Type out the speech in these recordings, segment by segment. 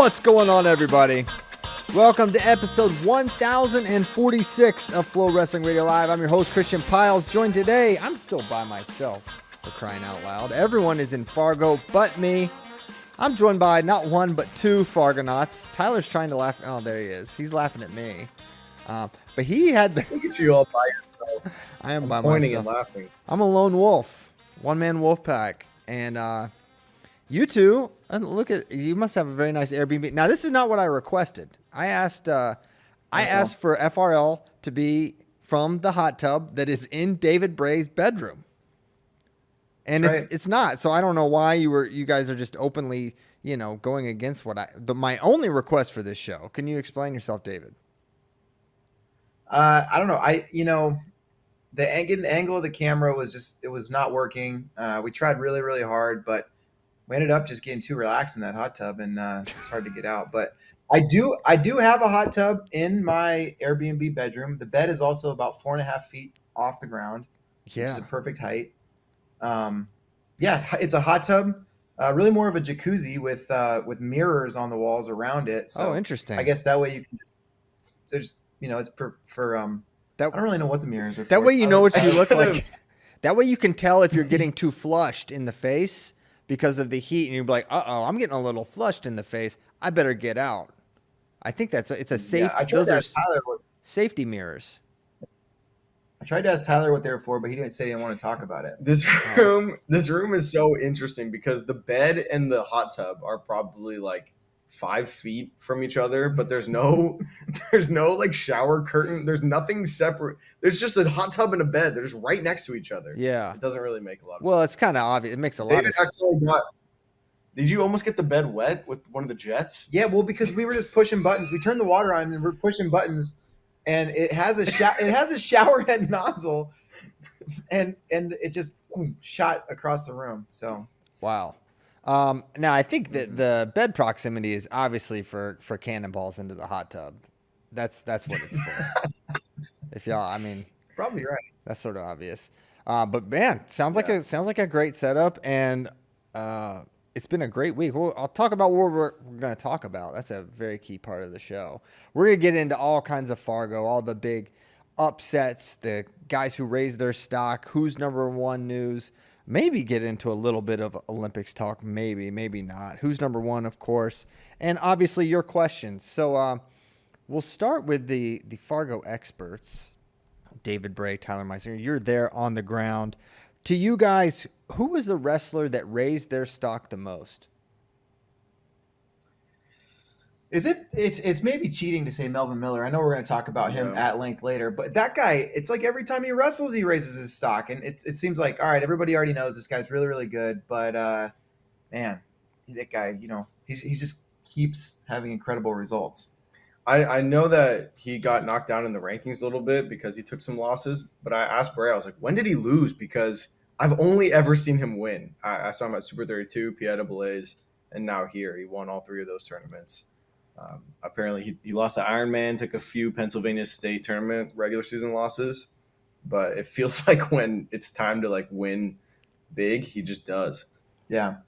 What's going on, everybody? Welcome to episode 1046 of Flow Wrestling Radio Live. I'm your host, Christian Piles. Joined today, I'm still by myself, for crying out loud. Everyone is in Fargo but me. I'm joined by not one, but two Fargonauts. Tyler's trying to laugh. Oh, there he is. He's laughing at me. But he had the... Look at you all by yourself. I am by pointing myself. and laughing. I'm a lone wolf. One-man wolf pack. And you two, look at... You must have a very nice Airbnb. Now, this is not what I requested. I asked for FRL to be from the hot tub that is in David Bray's bedroom. And it's not. So I don't know why you guys are just openly, going against what my only request for this show. Can you explain yourself, David? I don't know. Getting the angle of the camera was not working. We tried really, really hard, but we ended up just getting too relaxed in that hot tub, and it's hard to get out. But I do have a hot tub in my Airbnb bedroom. The bed is also about 4.5 feet off the ground, which is a perfect height. It's a hot tub, really more of a jacuzzi with mirrors on the walls around it. So interesting. I guess that way you can it's for I don't really know what the mirrors are for. That way you know what you look like. That way you can tell if you're getting too flushed in the face because of the heat, and you'll be like, uh-oh, I'm getting a little flushed in the face. I better get out. I think it's a safe. Yeah, those are safety mirrors. I tried to ask Tyler what they were for, but he didn't want to talk about it. This room is so interesting because the bed and the hot tub are probably like 5 feet from each other, but there's no like shower curtain. There's nothing separate. There's just a hot tub and a bed. They're just right next to each other. Yeah. It doesn't really make a lot of sense. Well, it's kind of obvious. It makes a lot of sense. Did you almost get the bed wet with one of the jets? Yeah, well, because we were just pushing buttons. We turned the water on and we're pushing buttons, and it has a shower head nozzle, and it just shot across the room. So wow. Now I think that the bed proximity is obviously for cannonballs into the hot tub. That's what it's for. If y'all, probably right. That's sort of obvious. But man, sounds like a great setup, and it's been a great week. I'll talk about what we're going to talk about. That's a very key part of the show. We're going to get into all kinds of Fargo, all the big upsets, the guys who raised their stock, who's number one news. Maybe get into a little bit of Olympics talk, maybe not. Who's number one, of course, and obviously your questions. So we'll start with the Fargo experts, David Bray, Tyler Meisner. You're there on the ground. To you guys, who was the wrestler that raised their stock the most? It's maybe cheating to say Melvin Miller. I know we're going to talk about him at length later, but that guy, it's like every time he wrestles, he raises his stock, and it seems like, all right, everybody already knows this guy's really, really good, but man, that guy, he just keeps having incredible results. I know that he got knocked down in the rankings a little bit because he took some losses, but I asked Bray, I was like, when did he lose? Because I've only ever seen him win. I saw him at Super 32, PIAAs, and now here. He won all three of those tournaments. Apparently he lost to Ironman, took a few Pennsylvania State tournament regular season losses, but it feels like when it's time to win big, he just does. Yeah,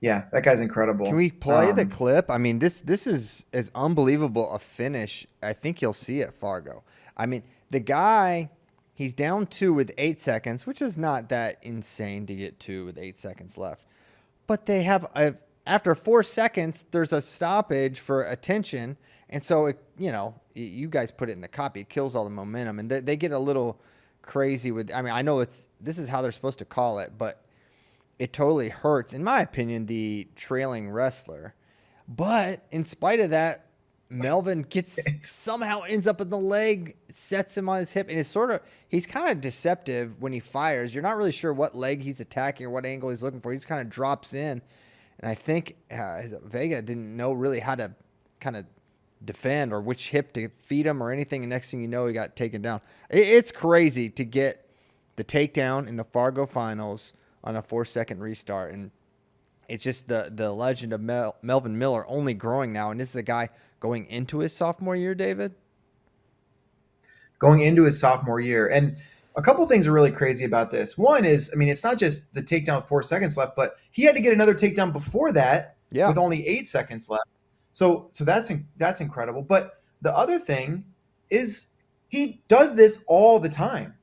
that guy's incredible. Can we play the clip? This is as unbelievable a finish I think you'll see at Fargo. The guy, he's down 2 with 8 seconds, which is not that insane to get 2 with 8 seconds left, but they have after 4 seconds, there's a stoppage for attention. And so, you guys put it in the copy. It kills all the momentum. And they get a little crazy with, I know this is how they're supposed to call it, but it totally hurts, in my opinion, the trailing wrestler. But in spite of that, Melvin somehow ends up in the leg, sets him on his hip, and he's kind of deceptive when he fires. You're not really sure what leg he's attacking or what angle he's looking for. He just kind of drops in. And I think Vega didn't know really how to kind of defend or which hip to feed him or anything. And next thing you know, he got taken down. It's crazy to get the takedown in the Fargo finals on a 4-second restart. And it's just the legend of Melvin Miller only growing now. And this is a guy going into his sophomore year, David? Going into his sophomore year. And a couple things are really crazy about this. One is, it's not just the takedown with 4 seconds left, but he had to get another takedown before that with only 8 seconds left. So that's incredible. But the other thing is he does this all the time.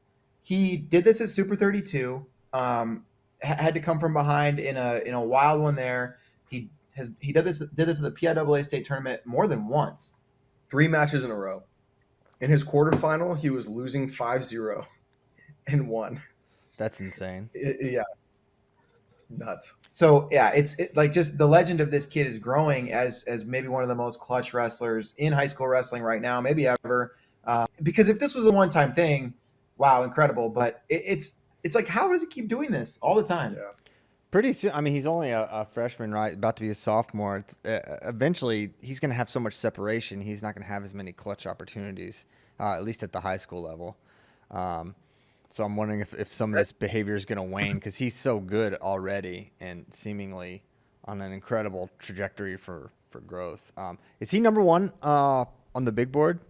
He did this at Super 32. Had to come from behind in a wild one there. He did this at the PIAA state tournament more than once. 3 matches in a row. In his quarterfinal, he was losing 5-0 and won. That's insane. Yeah. Nuts. So yeah, it's like just the legend of this kid is growing as maybe one of the most clutch wrestlers in high school wrestling right now, maybe ever. Because if this was a one-time thing, wow, incredible. But it's like, how does he keep doing this all the time? Yeah. Pretty soon, I mean, he's only a freshman, right? About to be a sophomore. Eventually, he's going to have so much separation. He's not going to have as many clutch opportunities, at least at the high school level. So I'm wondering if some of this behavior is going to wane because he's so good already and seemingly on an incredible trajectory for growth. Is he number one on the big board?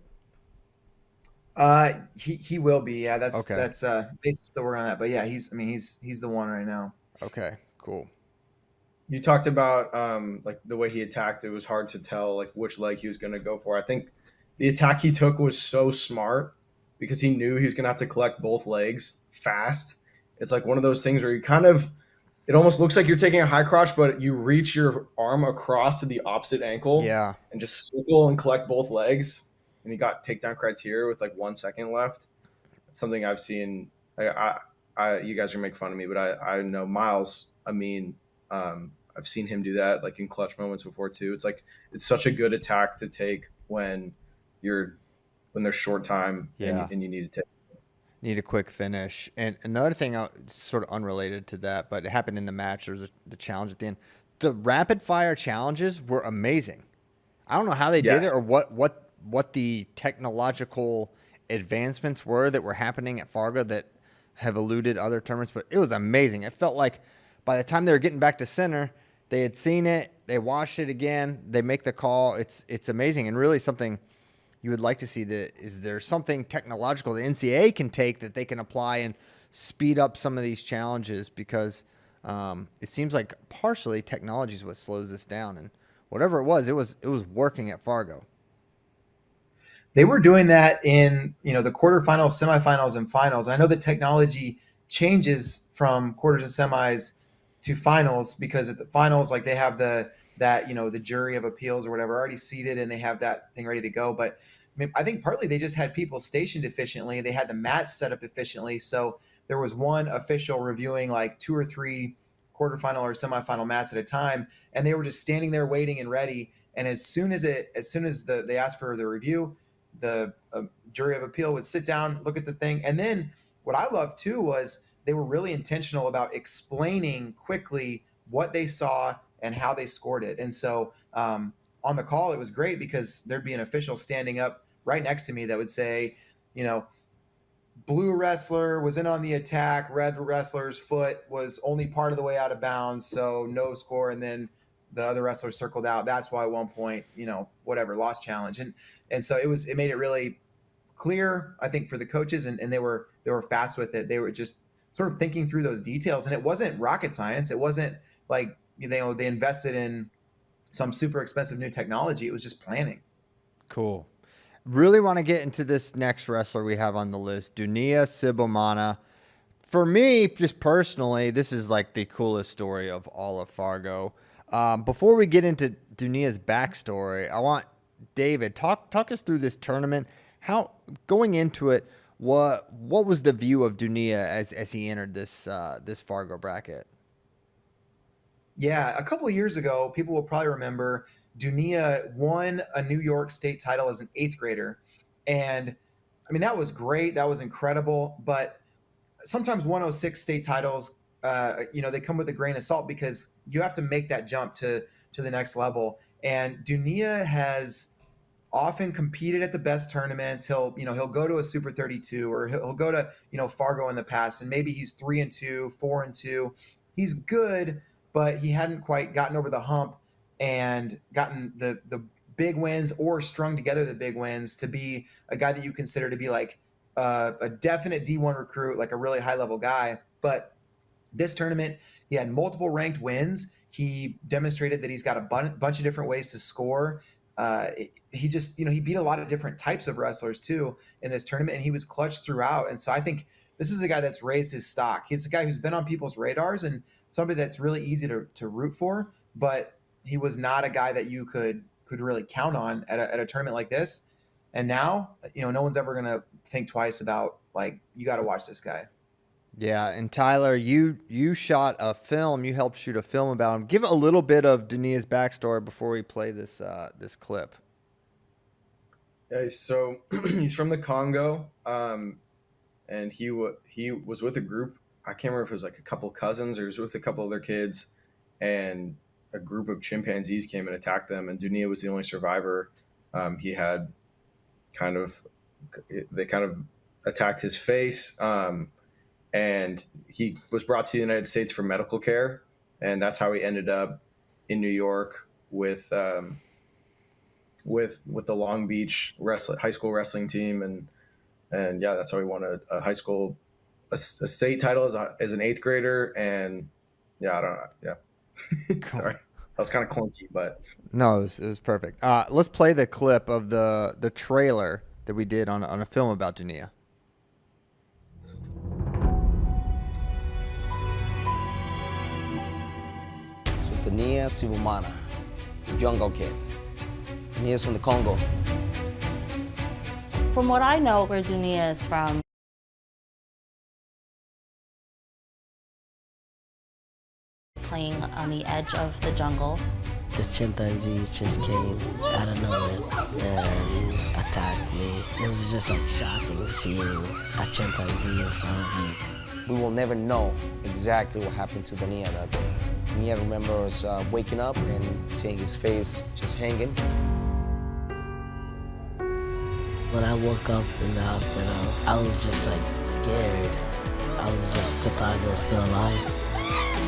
He will be. Yeah, that's Okay. that's basically still working on that. But yeah, he's the one right now. Okay, cool. You talked about like the way he attacked. It was hard to tell like which leg he was going to go for. I think the attack he took was so smart because he knew he was going to have to collect both legs fast. It's like one of those things where you kind of, it almost looks like you're taking a high crotch, but you reach your arm across to the opposite ankle Yeah. and just circle and collect both legs. And he got takedown criteria with like 1 second left. It's something I've seen. You guys are gonna make fun of me, but I know Miles. I've seen him do that like in clutch moments before too. It's like it's such a good attack to take when there's short time and you need to take. Need a quick finish. And another thing, sort of unrelated to that, but it happened in the match. There was the challenge at the end. The rapid fire challenges were amazing. I don't know how they did it or what the technological advancements were that were happening at Fargo that have eluded other tournaments, but it was amazing. It felt like by the time they were getting back to center, they had seen it, they watched it again, they make the call. It's amazing and really something you would like to see. Is there something technological the NCAA can take that they can apply and speed up some of these challenges? Because it seems like partially technology is what slows this down, and whatever it was working at Fargo. They were doing that in the quarterfinals, semifinals, and finals. And I know that technology changes from quarters and semis to finals because at the finals, like they have the jury of appeals or whatever already seated and they have that thing ready to go. But I think partly they just had people stationed efficiently. They had the mats set up efficiently. So there was one official reviewing like 2 or 3 quarterfinal or semifinal mats at a time. And they were just standing there waiting and ready. And as soon as they asked for the review, the jury of appeal would sit down, look at the thing. And then what I loved too was they were really intentional about explaining quickly what they saw and how they scored it. And so on the call, it was great because there'd be an official standing up right next to me that would say, blue wrestler was in on the attack, red wrestler's foot was only part of the way out of bounds, so no score. And then the other wrestler circled out. That's why 1 point, whatever, lost challenge. And so it made it really clear, I think, for the coaches, and they were fast with it. They were just sort of thinking through those details, and it wasn't rocket science. It wasn't like, they invested in some super expensive new technology. It was just planning. Cool. Really want to get into this next wrestler we have on the list, Dunia Sibomana. For me, just personally, this is like the coolest story of all of Fargo. Before we get into Dunia's backstory, I want David talk us through this tournament. How going into it, what was the view of Dunia as he entered this Fargo bracket? Yeah, a couple of years ago, people will probably remember Dunia won a New York State title as an 8th grader, and I mean that was great, that was incredible. But sometimes 106 state titles, they come with a grain of salt because you have to make that jump to the next level. And Dunia has often competed at the best tournaments. He'll go to a Super 32 or he'll go to, Fargo in the past, and maybe he's 3-2, 4-2. He's good, but he hadn't quite gotten over the hump and gotten the big wins or strung together the big wins to be a guy that you consider to be like a definite D1 recruit, like a really high level guy. But This tournament, he had multiple ranked wins. He demonstrated that he's got a bunch of different ways to score. He just, he beat a lot of different types of wrestlers too in this tournament, and he was clutch throughout. And so I think this is a guy that's raised his stock. He's a guy who's been on people's radars and somebody that's really easy to root for, but he was not a guy that you could really count on at a tournament like this. And now, no one's ever going to think twice about, like, you got to watch this guy. Yeah, and Tyler, you shot a film. You helped shoot a film about him. Give a little bit of Dunia's backstory before we play this clip. Yeah, so he's from the Congo, and he was with a group. I can't remember if it was like a couple cousins or he was with a couple other kids, and a group of chimpanzees came and attacked them, and Dunia was the only survivor. He had they kind of attacked his face. And he was brought to the United States for medical care, and that's how he ended up in New York with the Long Beach high school wrestling team, and yeah, that's how he won a state title as an 8th grader, and yeah, I don't know, yeah. Sorry, that was kind of clunky, but no, it was perfect. Let's play the clip of the trailer that we did on a film about Dunia. Dunia Sibomana, jungle kid. Dunia's from the Congo. From what I know, where Dunia is from, playing on the edge of the jungle. The chimpanzees just came out of nowhere and attacked me. It was just like shocking seeing a chimpanzee in front of me. We will never know exactly what happened to Dunia that day. Dunia remembers waking up and seeing his face just hanging. When I woke up in the hospital, I was just like scared. I was just surprised I was still alive.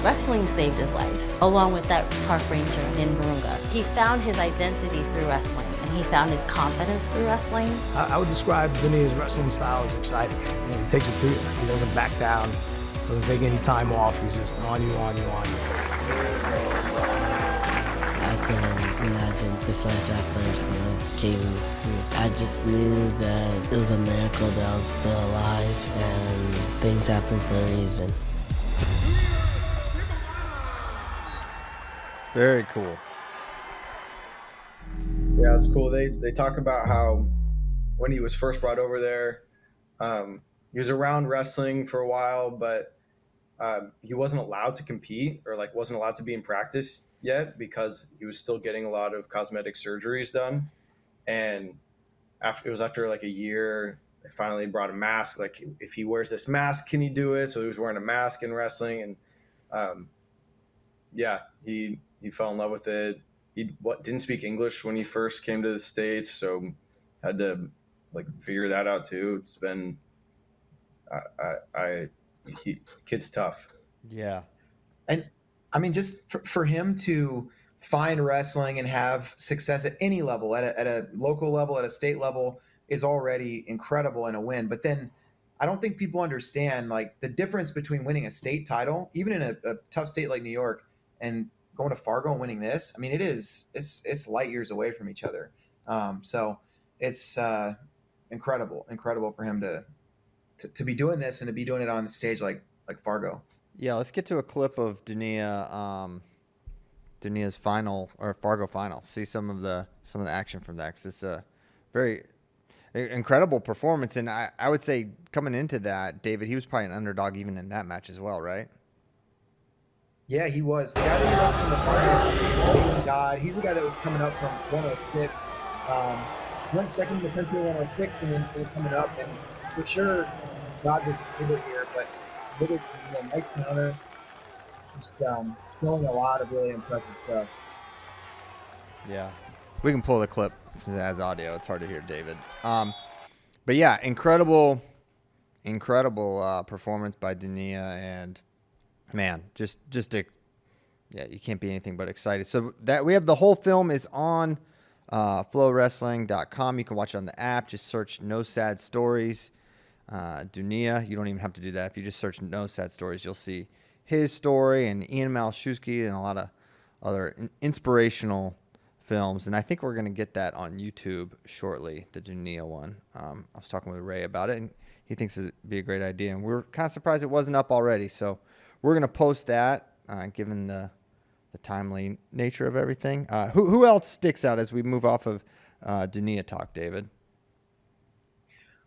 Wrestling saved his life, along with that park ranger in Virunga. He found his identity through wrestling, and he found his confidence through wrestling. I would describe Dunia's wrestling style as exciting. He takes it to you. He doesn't back down, doesn't take any time off. He's just on you, on you, on you. I couldn't imagine this life at first when I came here. I just knew that it was a miracle that I was still alive, and things happen for a reason. Very cool. Yeah, it's cool. They talk about how when he was first brought over there, he was around wrestling for a while, but he wasn't allowed to compete or like wasn't allowed to be in practice yet because he was still getting a lot of cosmetic surgeries done. And after like a year, they finally brought a mask. Like, if he wears this mask, can he do it? So he was wearing a mask in wrestling, and yeah, he fell in love with it. He didn't speak English when he first came to the States, so had to like figure that out too. It's been kid's tough. Yeah. And I mean, just for him to find wrestling and have success at any level, at a local level, at a state level, is already incredible and a win. But then I don't think people understand like the difference between winning a state title, even in a tough state like New York, and going to Fargo and winning this. I mean, it's light years away from each other. So it's incredible for him to be doing this and to be doing it on a stage like Fargo. Yeah, let's get to a clip of Dunia's final or Fargo final. See some of the action from that, 'cause it's a very incredible performance. And I would say coming into that, David, he was probably an underdog even in that match as well, right? Yeah, he was. The guy that he wrestled in the finals, God, he's the guy that was coming up from 106. Went second in the country at 106 and then coming up. And for sure, God was the favorite here, but really nice counter. Just showing a lot of really impressive stuff. Yeah. We can pull the clip since it has audio. It's hard to hear David. But yeah, incredible performance by Dunia, and man, just you can't be anything but excited. So that we have the whole film is on flowwrestling.com. You can watch it on the app. Just search No Sad Stories. Dunia, you don't even have to do that. If you just search No Sad Stories, you'll see his story and Ian Malszewski and a lot of other inspirational films. And I think we're going to get that on YouTube shortly, the Dunia one. I was talking with Ray about it, and he thinks it'd be a great idea. And we're kind of surprised it wasn't up already. So we're going to post that, given the timely nature of everything. Who else sticks out as we move off of Dunia talk, David?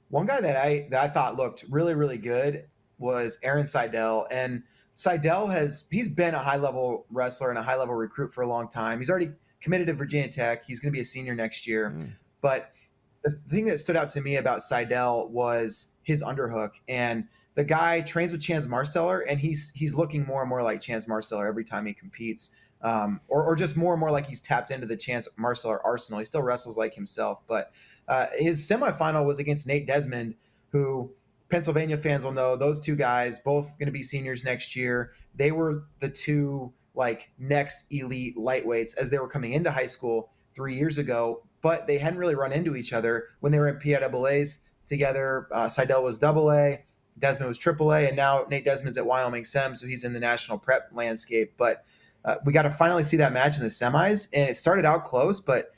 One guy that I thought looked really, really good was Aaron Seidel. And Seidel he's been a high-level wrestler and a high-level recruit for a long time. He's already committed to Virginia Tech. He's going to be a senior next year. But the thing that stood out to me about Seidel was his underhook. And the guy trains with Chance Marsteller, and he's looking more and more like Chance Marsteller every time he competes. Or just more and more like he's tapped into the Chance Marsteller arsenal. He still wrestles like himself, but his semifinal was against Nate Desmond, who Pennsylvania fans will know. Those two guys, both going to be seniors next year. They were the two like next elite lightweights as they were coming into high school 3 years ago, but they hadn't really run into each other when they were in PIAAs together. Seidel was AA, Desmond was AAA, and now Nate Desmond's at Wyoming Sem, so he's in the national prep landscape. But we got to finally see that match in the semis, and it started out close, but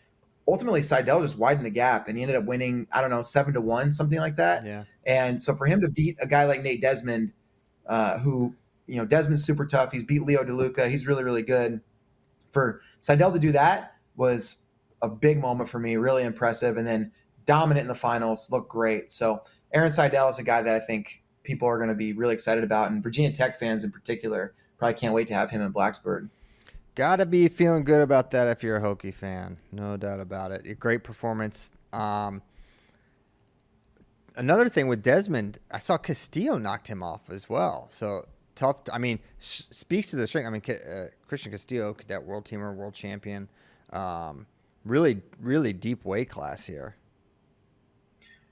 ultimately Seidel just widened the gap, and he ended up winning, 7-1, something like that. Yeah. And so for him to beat a guy like Nate Desmond, who, Desmond's super tough. He's beat Leo DeLuca. He's really, really good. For Seidel to do that was a big moment for me, really impressive. And then dominant in the finals, looked great. So Aaron Seidel is a guy that I think people are going to be really excited about, and Virginia Tech fans in particular probably can't wait to have him in Blacksburg. Got to be feeling good about that if you're a Hokie fan. No doubt about it. A great performance. Another thing with Desmond, I saw Castillo knocked him off as well. So tough. Speaks to the strength. Christian Castillo, cadet world teamer, world champion. Really, really deep weight class here.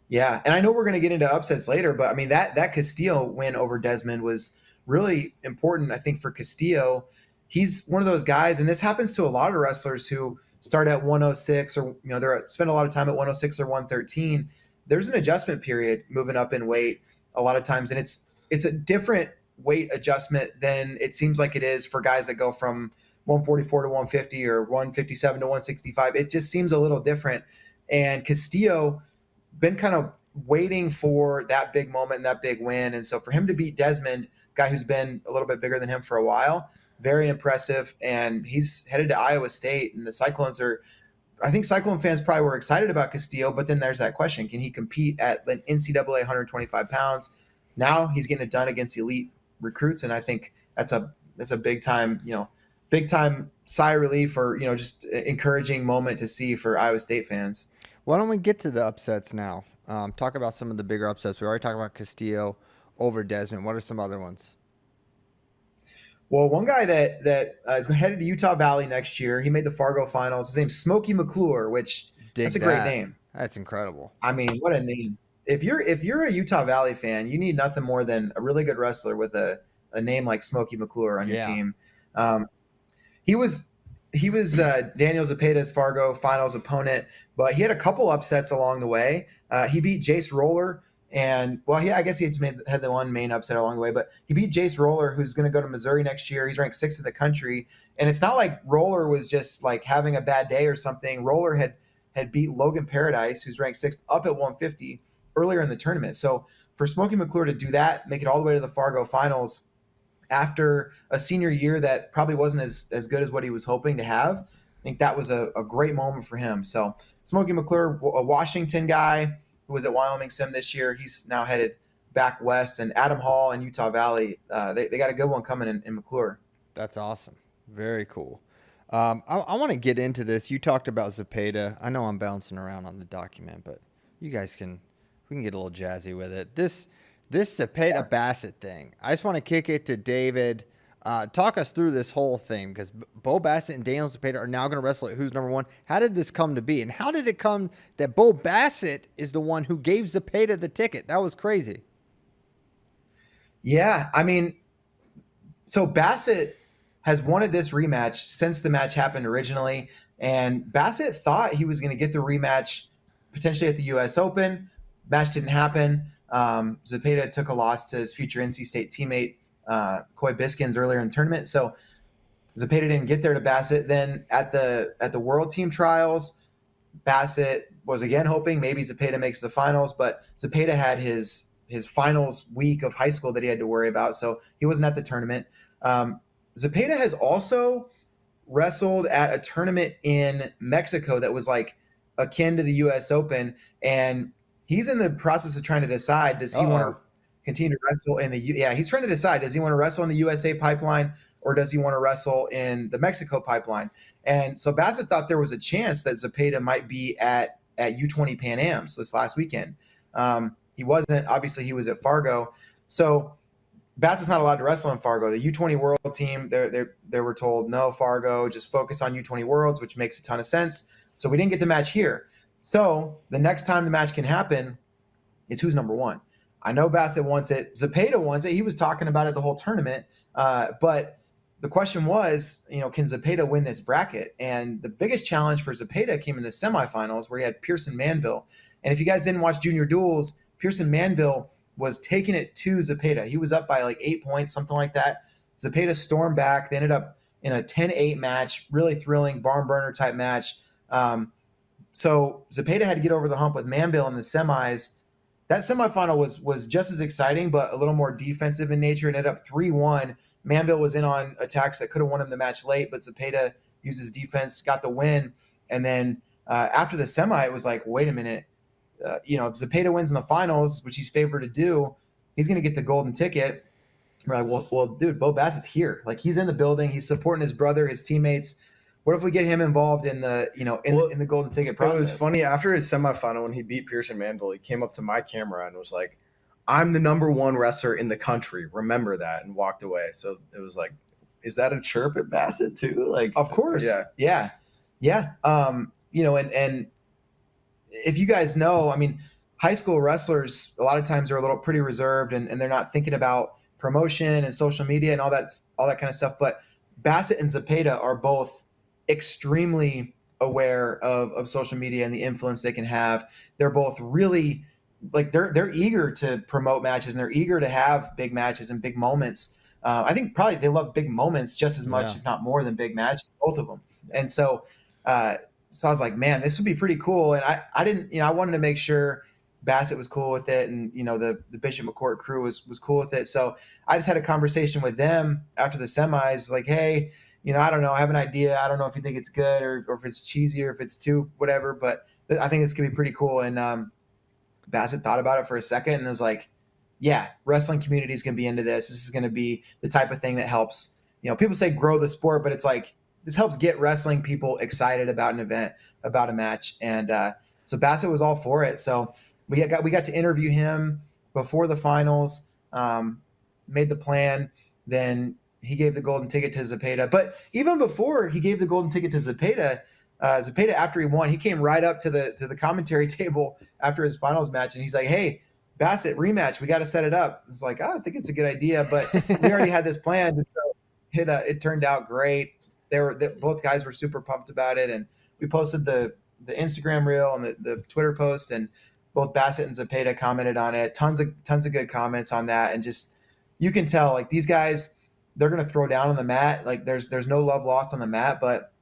Yeah, and I know we're going to get into upsets later, but that Castillo win over Desmond was really important, I think, for Castillo. He's one of those guys, and this happens to a lot of wrestlers who start at 106 or they're spend a lot of time at 106 or 113. There's an adjustment period moving up in weight a lot of times, and it's a different weight adjustment than it seems like it is for guys that go from 144 to 150 or 157 to 165. It just seems a little different. And Castillo been kind of waiting for that big moment and that big win. And so for him to beat Desmond, guy who's been a little bit bigger than him for a while, very impressive. And he's headed to Iowa State, and the Cyclones I think Cyclone fans probably were excited about Castillo, but then there's that question. Can he compete at an NCAA 125 pounds? Now he's getting it done against elite recruits. And I think that's a big time sigh of relief, or, just encouraging moment to see for Iowa State fans. Why don't we get to the upsets now? Talk about some of the bigger upsets. We already talked about Castillo over Desmond. What are some other ones? Well, one guy that is headed to Utah Valley next year, he made the Fargo finals. His name's Smokey McClure, which that's a great name. That's incredible. What a name. If you're a Utah Valley fan, you need nothing more than a really good wrestler with a name like Smokey McClure on your team. He was Daniel Zepeda's Fargo finals opponent, but he had a couple upsets along the way. He beat Jace Roller, and I guess he had the one main upset along the way, but he beat Jace Roller, who's going to go to Missouri next year. He's ranked 6th in the country, and it's not like Roller was just like having a bad day or something. Roller had beat Logan Paradise, who's ranked 6th, up at 150 earlier in the tournament. So for Smokey McClure to do that, make it all the way to the Fargo finals after a senior year that probably wasn't as good as what he was hoping to have, I think that was a great moment for him. So Smokey McClure, a Washington guy who was at Wyoming Sim this year, he's now headed back west. And Adam Hall and Utah Valley, they got a good one coming in McClure. That's awesome. Very cool. I want to get into this. You talked about Zepeda. I know I'm bouncing around on the document, but we can get a little jazzy with it. This Zepeda Basset thing, I just want to kick it to David. Talk us through this whole thing, because Bo Basset and Daniel Zepeda are now going to wrestle at Who's Number One. How did this come to be? And how did it come that Bo Basset is the one who gave Zepeda the ticket? That was crazy. Yeah, so Basset has wanted this rematch since the match happened originally, and Basset thought he was going to get the rematch potentially at the U.S. Open. Match didn't happen. Zepeda took a loss to his future NC State teammate, Coy Biskins earlier in the tournament. So Zepeda didn't get there to Basset. Then at the World Team Trials, Basset was again hoping maybe Zepeda makes the finals, but Zepeda had his finals week of high school that he had to worry about, so he wasn't at the tournament. Zepeda has also wrestled at a tournament in Mexico that was like akin to the U.S. Open, and he's in the process of trying to decide, does he want to continue to wrestle in he's trying to decide, does he want to wrestle in the USA pipeline or does he want to wrestle in the Mexico pipeline? And so Basset thought there was a chance that Zepeda might be at U20 Pan Ams this last weekend. He wasn't. Obviously, he was at Fargo. So Bassett's not allowed to wrestle in Fargo. The U20 World Team, they were told, no, Fargo, just focus on U20 Worlds, which makes a ton of sense. So we didn't get the match here. So the next time the match can happen is who's number one. I know Basset wants it. Zepeda wants it. He was talking about it the whole tournament. But the question was, can Zepeda win this bracket? And the biggest challenge for Zepeda came in the semifinals where he had Pearson Manville. And if you guys didn't watch Junior Duels, Pearson Manville was taking it to Zepeda. He was up by like 8 points, something like that. Zepeda stormed back. They ended up in a 10-8 match, really thrilling, barn burner type match. So Zepeda had to get over the hump with Manville in the semis. That semifinal was just as exciting, but a little more defensive in nature. It ended up 3-1. Manville was in on attacks that could have won him the match late, but Zepeda used his defense, got the win. And then after the semi, it was like, wait a minute. If Zepeda wins in the finals, which he's favored to do, he's going to get the golden ticket. We're like, well, dude, Bo Bassett's here. Like, he's in the building. He's supporting his brother, his teammates. What if we get him involved in the, in the golden ticket process? It was funny. After his semifinal, when he beat Pearson Manville, he came up to my camera and was like, I'm the number one wrestler in the country. Remember that, and walked away. So it was like, is that a chirp at Basset too? Like, of course. Yeah. And if you guys know, I mean, high school wrestlers a lot of times are a little pretty reserved and they're not thinking about promotion and social media and all that kind of stuff. But Basset and Zepeda are both extremely aware of social media and the influence they can have. They're both really they're eager to promote matches and they're eager to have big matches and big moments. I think probably they love big moments just as much, if not more, than big matches, both of them. And so I was like, man, this would be pretty cool. And I didn't, I wanted to make sure Basset was cool with it. And, the Bishop McCourt crew was cool with it. So I just had a conversation with them after the semis, like, hey, I don't know, I have an idea. I don't know if you think it's good or if it's cheesy or if it's too whatever, but I think it's going to be pretty cool. And Basset thought about it for a second and was like, yeah, wrestling community is going to be into this. This is going to be the type of thing that helps, people say grow the sport, but it's like, this helps get wrestling people excited about an event, about a match. And so Basset was all for it. So we got to interview him before the finals, made the plan. Then he gave the golden ticket to Zepeda. But even before he gave the golden ticket to Zepeda, Zepeda, after he won, he came right up to the commentary table after his finals match. And he's like, hey, Basset, rematch. We got to set it up. It's like, I think it's a good idea, but we already had this planned. And so it turned out great. Both guys were super pumped about it. And we posted the Instagram reel and the Twitter post, and both Basset and Zepeda commented on it. Tons of good comments on that. And just, you can tell, like, these guys, they're going to throw down on the mat. Like, there's no love lost on the mat, but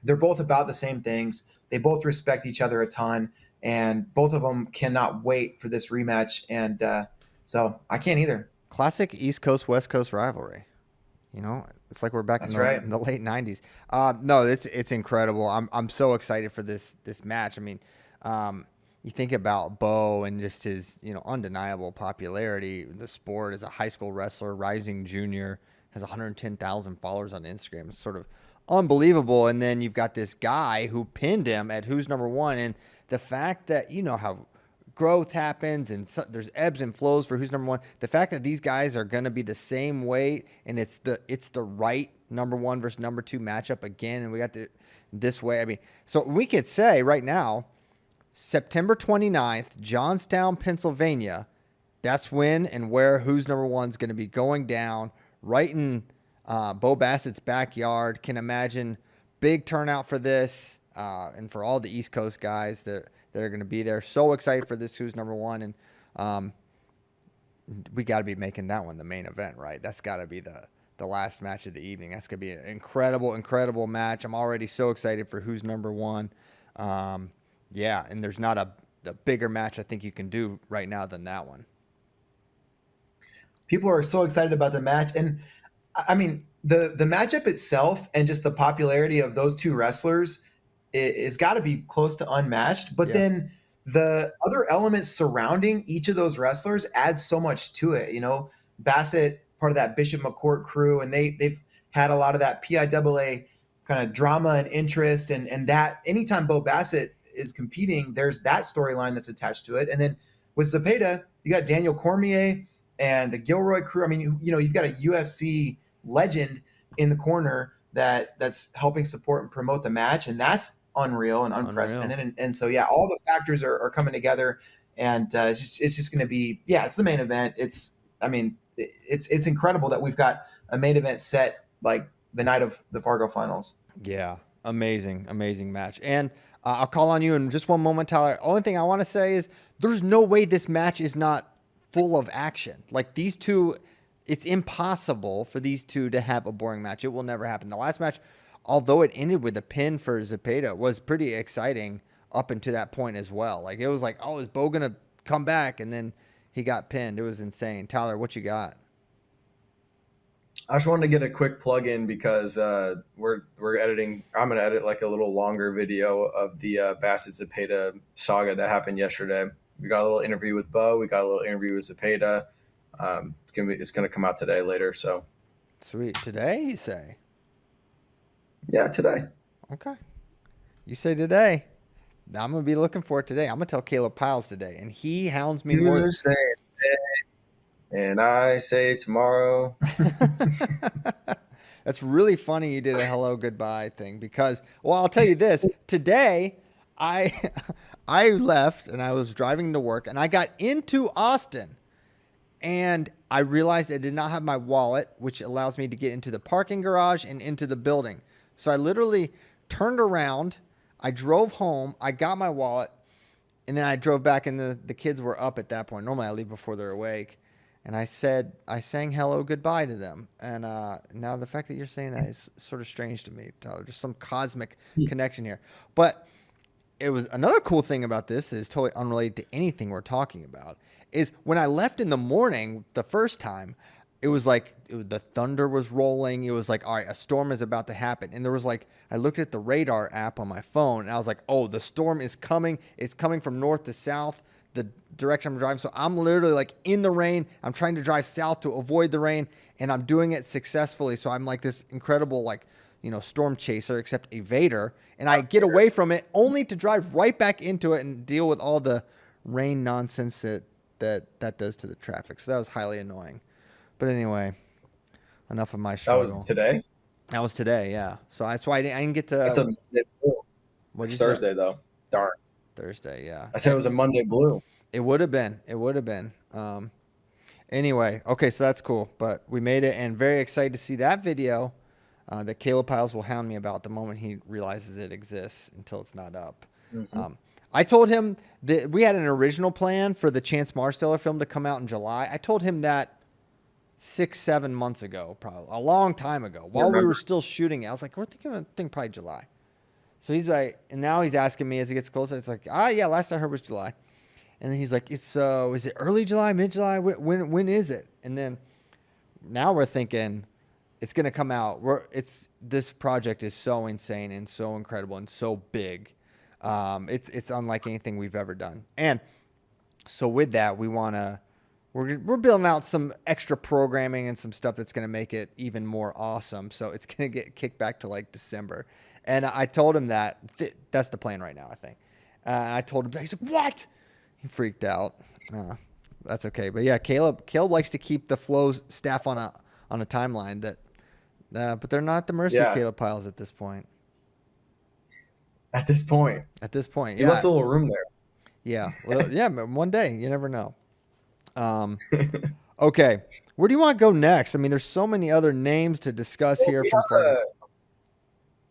they're both about the same things. They both respect each other a ton, and both of them cannot wait for this rematch. And so I can't either. Classic East Coast, West Coast rivalry. It's like we're back in the late 90s. No, it's incredible. I'm so excited for this match. I mean, you think about Bo and just his, undeniable popularity in the sport as a high school wrestler, rising junior, has 110,000 followers on Instagram. It's sort of unbelievable. And then you've got this guy who pinned him at who's number one. And the fact that, how growth happens and there's ebbs and flows for who's number one. The fact that these guys are going to be the same weight and it's the right number one versus number two matchup again. And we got this way. I mean, so we could say right now, September 29th, Johnstown, Pennsylvania, that's when and where who's number one is going to be going down right in Bo Bassett's backyard. Can imagine big turnout for this and for all the East Coast guys that are going to be there. So excited for this who's number one. And we got to be making that one the main event, right? That's got to be the last match of the evening. That's going to be an incredible match. I'm already so excited for who's number one. Yeah, and there's not a bigger match I think you can do right now than that one. People are so excited about the match. And I mean, the matchup itself and just the popularity of those two wrestlers is got to be close to unmatched. But then the other elements surrounding each of those wrestlers add so much to it. You know, Basset, part of that Bishop McCourt crew, and they've had a lot of that PIAA kind of drama and interest, and that anytime Bo Basset is competing, there's that storyline that's attached to it. And then with Zepeda, you got Daniel Cormier and the Gilroy crew. I mean, you know, you've got a UFC legend in the corner that's helping support and promote the match, and that's unreal and unprecedented. And so, yeah, all the factors are coming together, and it's just going to be, it's the main event. It's incredible that we've got a main event set like the night of the Fargo finals. Yeah, amazing match. And I'll call on you in just one moment, Tyler. Only thing I want to say is there's no way this match is not full of action. Like these two, it's impossible for these two to have a boring match. It will never happen. The last match, although it ended with a pin for Zepeda, was pretty exciting up until that point as well. Like it was like, oh, is Bo gonna come back? And then he got pinned. It was insane. Tyler, what you got? I just wanted to get a quick plug in because we're editing. I'm gonna edit like a little longer video of the Basset Zepeda saga that happened yesterday. We got a little interview with Bo. We got a little interview with Zepeda. It's gonna come out today later. So sweet. Today, you say? Yeah, today. Okay. You say today. I'm gonna be looking for it today. I'm gonna tell Caleb Piles today, and he hounds me more. You say today, and I say tomorrow. That's really funny. You did a hello goodbye thing because, well, I'll tell you this. Today, I left and I was driving to work, and I got into Austin, and I realized I did not have my wallet, which allows me to get into the parking garage and into the building. So I literally turned around. I drove home. I got my wallet, and then I drove back, and the kids were up at that point. Normally I leave before they're awake. And I sang hello goodbye to them. And now the fact that you're saying that is sort of strange to me, Tyler. Just some cosmic connection here. But it was another cool thing about this is totally unrelated to anything we're talking about, is when I left in the morning the first time, it was like the thunder was rolling. It was like, all right, a storm is about to happen. And there was like, I looked at the radar app on my phone, and I was like, oh, the storm is coming. It's coming from north to south, the direction I'm driving. So I'm literally like in the rain. I'm trying to drive south to avoid the rain, and I'm doing it successfully. So I'm like this incredible, like, you know, storm chaser, except evader. And I get away from it only to drive right back into it and deal with all the rain nonsense that does to the traffic. So that was highly annoying. But anyway, enough of my struggle. That was today? That was today, yeah. So that's why I didn't get to... That's a Monday Blue. It's Thursday, though. Darn. Thursday, yeah. I said it was a Monday Blue. It would have been. Anyway, okay, so that's cool. But we made it, and very excited to see that video that Caleb Piles will hound me about the moment he realizes it exists until it's not up. Mm-hmm. I told him that we had an original plan for the Chance Marsteller film to come out in July. I told him that 6-7 months ago, probably a long time ago, while we were still shooting it. I was like, we're thinking probably July. So he's like, and now he's asking me as it gets closer. It's like, yeah, last I heard was July. And then he's like, is it early July, mid July? When is it? And then now we're thinking it's going to come out. This project is so insane and so incredible and so big. It's unlike anything we've ever done. And so with that, we're building out some extra programming and some stuff that's going to make it even more awesome. So it's going to get kicked back to like December. And I told him that that's the plan right now, I think. And I told him that. He's like, what? He freaked out. That's okay. But yeah, Caleb likes to keep the flow staff on a timeline but they're not the mercy of Caleb Piles at this point. At this point, yeah. He left a little room there. Yeah. Well, yeah, one day. You never know. Okay. Where do you want to go next? I mean, there's so many other names to discuss here.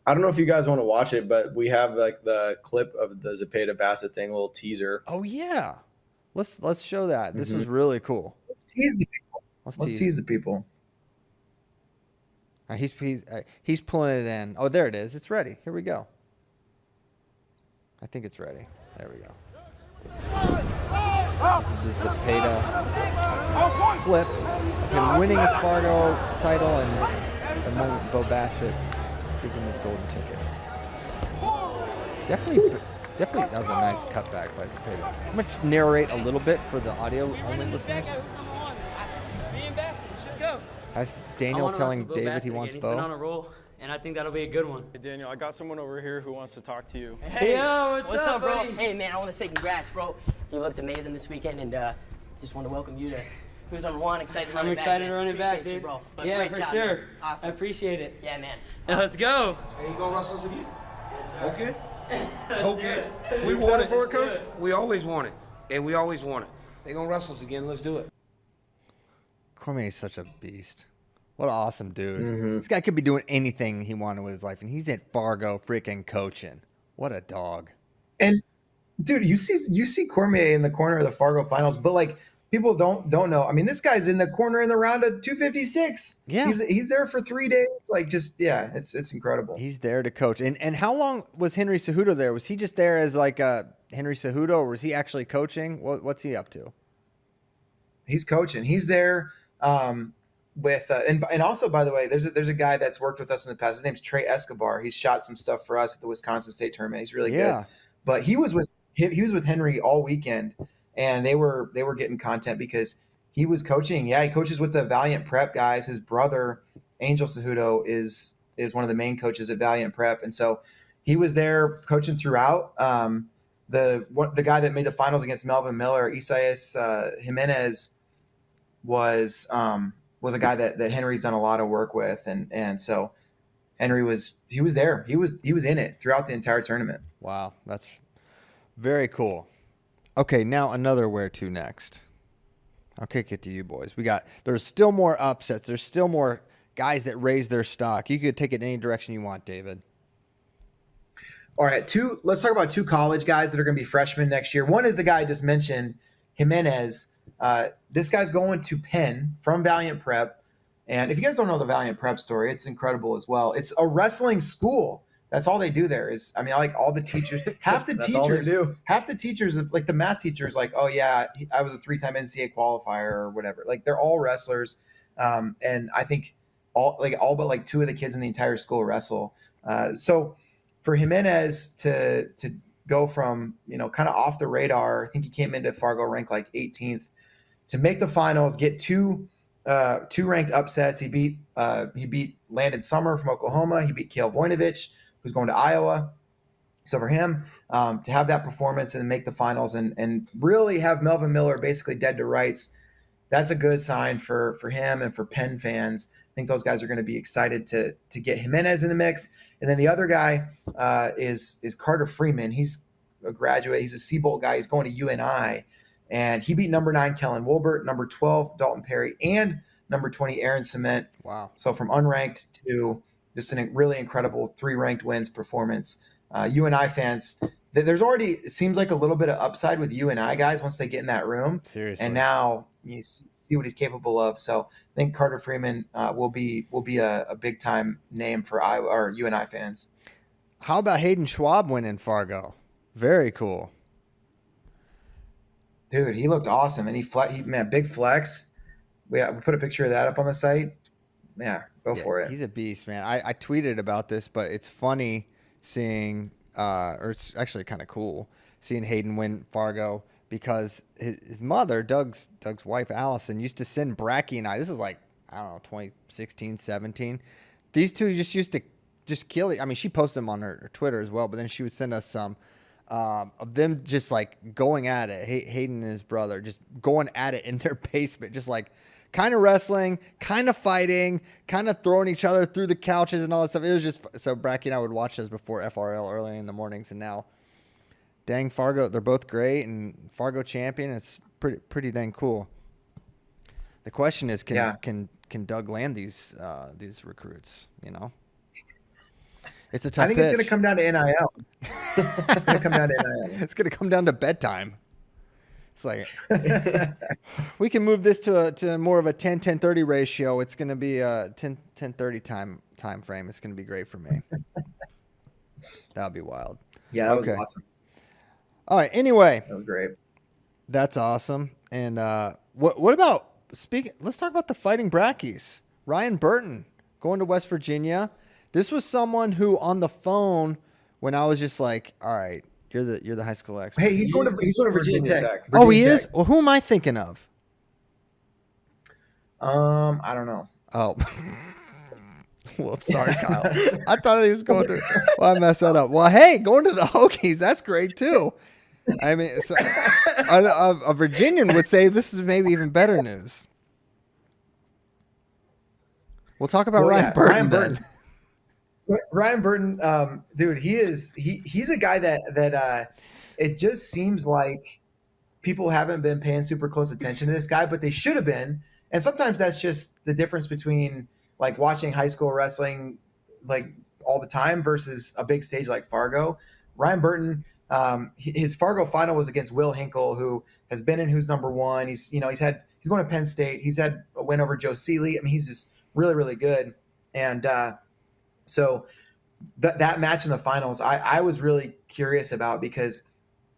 I don't know if you guys want to watch it, but we have like the clip of the Zepeda Basset thing, a little teaser. Oh yeah. Let's show that. This was really cool. tease the people. Let's tease the people. He's pulling it in. Oh, there it is. It's ready. Here we go. I think it's ready. There we go. This is the Zapa clip of him winning his Fargo title, and the moment Bo Basset gives him his golden ticket. Definitely, that was a nice cutback by Zapa. I'm going to narrate a little bit for the audio-only listeners. That's Daniel telling David he wants Bo. He's been on a roll, and I think that'll be a good one. Hey, Daniel, I got someone over here who wants to talk to you. Hey, yo, what's up, bro? buddy? Hey, man, I want to say congrats, bro. You looked amazing this weekend, and just want to welcome you to Who's on One. Excited to run it back. I'm excited to run it back, Appreciate dude. you, bro. But Yeah, great for job, sure. Man. Awesome. I appreciate it. Yeah, man. Now, let's go. Hey, you gonna wrestle us again? Okay. Okay. We want it. For it, Coach? We always want it, and we always want it. They gonna wrestle us again. Let's do it. Cormier is such a beast. What an awesome dude. This guy could be doing anything he wanted with his life, and he's at Fargo freaking coaching. What a dog. And dude, you see Cormier in the corner of the Fargo finals, but like people don't know. I mean, this guy's in the corner in the round of 256. Yeah. He's there for 3 days. Like just it's incredible. He's there to coach. And how long was Henry Cejudo there? Was he just there as like a Henry Cejudo, or was he actually coaching? What's he up to? He's coaching. He's there with and also, by the way, there's a guy that's worked with us in the past. His name's Trey Escobar. He's shot some stuff for us at the Wisconsin State tournament. He's really good. But he was with Henry all weekend, and they were getting content because he was coaching. Yeah, he coaches with the Valiant Prep guys. His brother Angel Cejudo is one of the main coaches at Valiant Prep, and so he was there coaching throughout. The guy that made the finals against Melvin Miller, Isaias Jimenez, was a guy that Henry's done a lot of work with, and so Henry was there. He was in it throughout the entire tournament. Wow, that's very cool. Okay, now another where to next. I'll kick it to you boys. There's still more upsets. There's still more guys that raise their stock. You could take it any direction you want, David. All right, let's talk about 2 college guys that are going to be freshmen next year. One is the guy I just mentioned, Jimenez. This guy's going to Penn from Valiant Prep. And if you guys don't know the Valiant Prep story, it's incredible as well. It's a wrestling school. That's all they do there is, I mean, like all the teachers, half the teachers, like the math teachers, like, oh yeah, I was a 3-time NCAA qualifier or whatever. Like they're all wrestlers. And I think all but like 2 of the kids in the entire school wrestle. So for Jimenez to go from, kind of off the radar, I think he came into Fargo ranked like 18th, to make the finals, get 2 ranked upsets. He beat Landon Summer from Oklahoma. He beat Kale Voinovich, who's going to Iowa. So for him to have that performance and make the finals and really have Melvin Miller basically dead to rights, that's a good sign for him and for Penn fans. I think those guys are going to be excited to get Jimenez in the mix. And then the other guy is Carter Freeman. He's a graduate. He's a Seabolt guy. He's going to UNI. And he beat number 9 Kellen Wolbert, number 12 Dalton Perry, and number 20 Aaron Cement. Wow. So from unranked to just a really incredible 3 ranked wins performance. UNI fans, there's already, it seems like a little bit of upside with UNI guys once they get in that room. Seriously. And now you see what he's capable of. So I think Carter Freeman will be a big time name for Iowa or UNI fans. How about Hayden Schwab winning Fargo? Very cool. Dude, he looked awesome, and he big flex. We put a picture of that up on the site. Yeah, go for it. He's a beast, man. I tweeted about this, but it's funny seeing, or it's actually kind of cool seeing Hayden win Fargo because his mother, Doug's wife, Allison, used to send Bracky and I. This is like, I don't know, 2016, 17. These two just used to just kill it. I mean, she posted them on her Twitter as well, but then she would send us some of them just like going at it. Hayden and his brother just going at it in their basement, just like kind of wrestling, kind of fighting, kind of throwing each other through the couches and all that stuff. It was just so Bracky and I would watch this before FRL early in the mornings, and now, dang, Fargo, they're both great, and Fargo champion. It's pretty dang cool. The question is, can Doug land these recruits? It's a tough pitch. It's going to come down to NIL. It's going to come down to NIL. It's going to come down to bedtime. It's like we can move this to more of a 10-10-30 ratio. It's going to be a 10-10-30 time frame. It's going to be great for me. That would be wild. Yeah, that was awesome. All right. Anyway, that was great. That's awesome. And what about let's talk about the Fighting Brackies. Ryan Burton going to West Virginia. This was someone who on the phone when I was just like, all right, you're the high school expert. Hey, he's going to Virginia Tech. Oh, he is? Well, who am I thinking of? I don't know. Oh. Well, sorry, Kyle. I thought he was going to. Well, I messed that up. Well, hey, going to the Hokies, that's great too. I mean, so, a Virginian would say this is maybe even better news. We'll talk about Ryan Burton then. Ryan Burton, dude, he's a guy that it just seems like people haven't been paying super close attention to this guy, but they should have been. And sometimes that's just the difference between like watching high school wrestling like all the time versus a big stage like Fargo. Ryan Burton, his Fargo final was against Will Hinkle, who has been in Who's Number One. He's going to Penn State. He's had a win over Joe Seeley. I mean, he's just really, really good. And so that match in the finals, I was really curious about because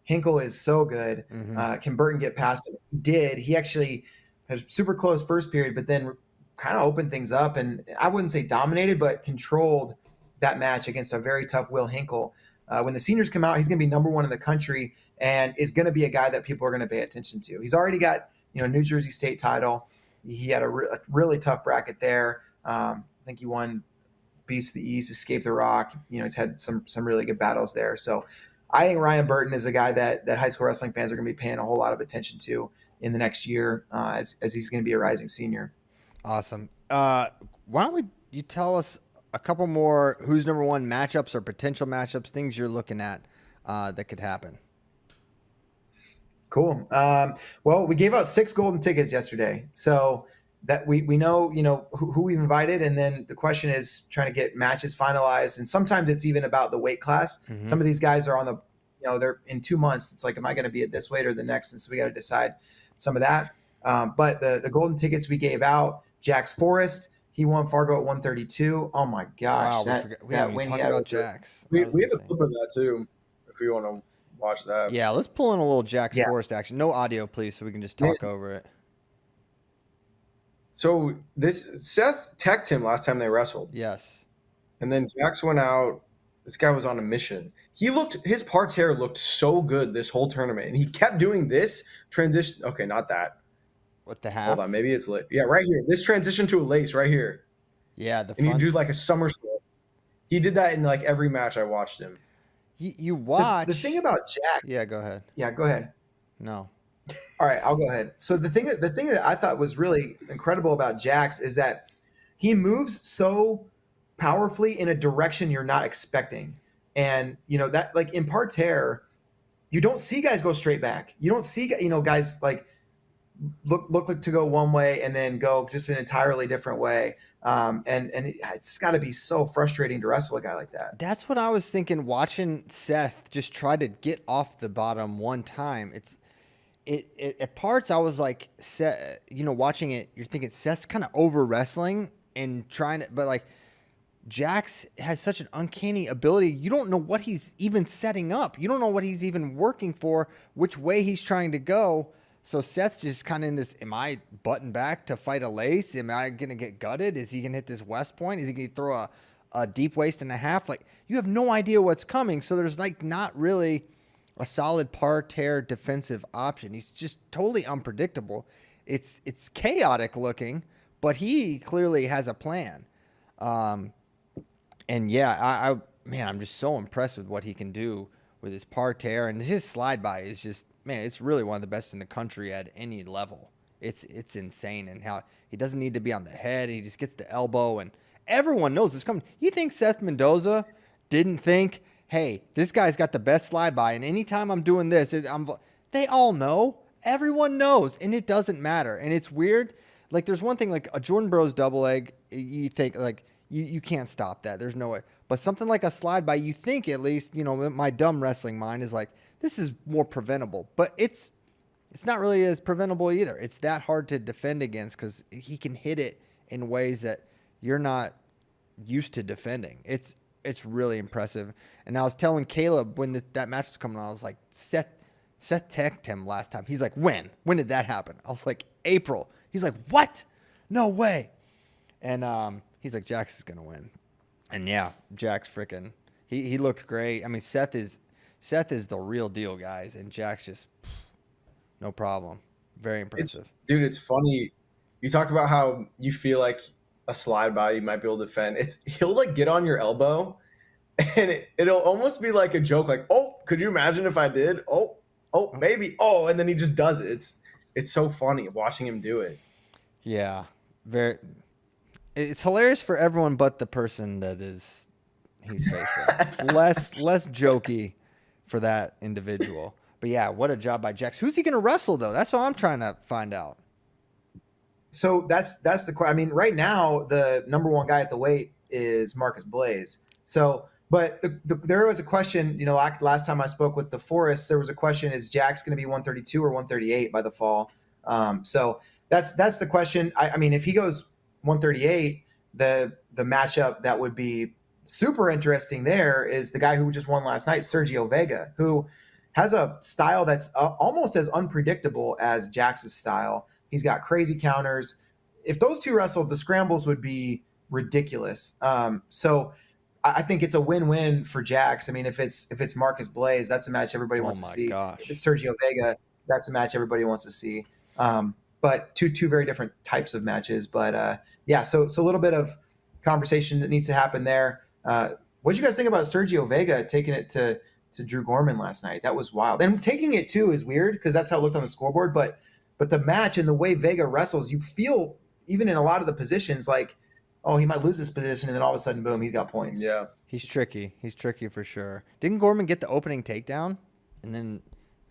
Hinkle is so good. Mm-hmm. Can Burton get past him? He did. He actually had a super close first period, but then kind of opened things up. And I wouldn't say dominated, but controlled that match against a very tough Will Hinkle. When the seniors come out, he's going to be number one in the country and is going to be a guy that people are going to pay attention to. He's already got, New Jersey State title. He had a really tough bracket there. I think he won Beast of the East, Escape the Rock. He's had some really good battles there. So I think Ryan Burton is a guy that high school wrestling fans are going to be paying a whole lot of attention to in the next year as he's going to be a rising senior. Awesome. Why don't you tell us a couple more Who's Number One matchups or potential matchups, things you're looking at that could happen. Cool. Well, we gave out 6 golden tickets yesterday. So that we know, who we've invited. And then the question is trying to get matches finalized. And sometimes it's even about the weight class. Mm-hmm. Some of these guys are on they're in 2 months. It's like, am I going to be at this weight or the next? And so we got to decide some of that. But the golden tickets we gave out, Jax Forrest, he won Fargo at 132. Oh my gosh. Wow, we haven't even talked about Jax. We have a clip of that too, if you want to watch that. Yeah, let's pull in a little Jax Forrest action. No audio, please, so we can just talk over it. So Seth teched him last time they wrestled. Yes. And then Jax went out. This guy was on a mission. His parterre looked so good this whole tournament. And he kept doing this transition. Okay, not that. What the half? Hold on, maybe it's lit. Yeah, right here. This transition to a lace right here. Yeah, and you do like a somersault. He did that in like every match I watched him. You watch. The thing about Jax. Yeah, go ahead. Yeah, go ahead. No. All right, I'll go ahead. So the thing that I thought was really incredible about Jax is that he moves so powerfully in a direction you're not expecting. And, that like in parterre, you don't see guys go straight back. You don't see, guys like look like to go one way and then go just an entirely different way. And it's got to be so frustrating to wrestle a guy like that. That's what I was thinking watching Seth just try to get off the bottom one time. It at parts I was like, watching it, you're thinking Seth's kind of over wrestling and trying to, but like Jax has such an uncanny ability. You don't know what he's even setting up. You don't know what he's even working for, which way he's trying to go. So Seth's just kind of in this, am I button back to fight a lace? Am I going to get gutted? Is he going to hit this West point? Is he going to throw a deep waist and a half? Like, you have no idea what's coming. So there's like not really a solid parterre defensive option. He's just totally unpredictable. It's chaotic looking, but he clearly has a plan. And yeah, I'm just so impressed with what he can do with his parterre, and his slide by is just, man, it's really one of the best in the country at any level. It's insane, and how he doesn't need to be on the head. He just gets the elbow, and everyone knows it's coming. You think Seth Mendoza didn't think, hey, this guy's got the best slide by, and anytime I'm doing this, they all know. Everyone knows, and it doesn't matter. And it's weird. Like, there's one thing, like a Jordan Burroughs double leg, you think, like, you can't stop that. There's no way. But something like a slide by, you think at least, my dumb wrestling mind is like, this is more preventable. But it's it's not really as preventable either. It's that hard to defend against because he can hit it in ways that you're not used to defending. It's really impressive. And I was telling Caleb when that match was coming on, I was like, Seth teched him last time. He's like, when? When did that happen? I was like, April. He's like, what? No way. And he's like, Jax is going to win. And yeah, Jax freaking, he looked great. I mean, Seth is the real deal, guys. And Jax just, no problem. Very impressive. It's funny. You talk about how you feel like a slide by you might be able to defend. He'll like get on your elbow and it'll almost be like a joke. Like, oh, could you imagine if I did? Oh, maybe. Oh, and then he just does it. It's so funny watching him do it. Yeah. It's hilarious for everyone but the person that he's facing. less jokey for that individual. But yeah, what a job by Jax. Who's he going to wrestle though? That's what I'm trying to find out. So that's the question. I mean, right now the number one guy at the weight is Marcus Blaze. So, but there was a question. You know, last time I spoke with DeForest, there was a question: is Jax going to be 132 or 138 by the fall? So that's the question. I mean, if he goes 138, the matchup that would be super interesting there is the guy who just won last night, Sergio Vega, who has a style that's almost as unpredictable as Jax's style. He's got crazy counters. If those two wrestled, the scrambles would be ridiculous. So I think it's a win-win for Jax. I mean, if it's Marcus Blaze, that's a match everybody wants to see. Gosh. If it's Sergio Vega, that's a match everybody wants to see. But two very different types of matches. But yeah, so a little bit of conversation that needs to happen there. What did you guys think about Sergio Vega taking it to Drew Gorman last night? That was wild. And taking it too is weird because that's how it looked on the scoreboard. But the match and the way Vega wrestles, you feel even in a lot of the positions like, oh, he might lose this position, and then all of a sudden, boom, he's got points. Yeah, he's tricky. He's tricky for sure. Didn't Gorman get the opening takedown, and then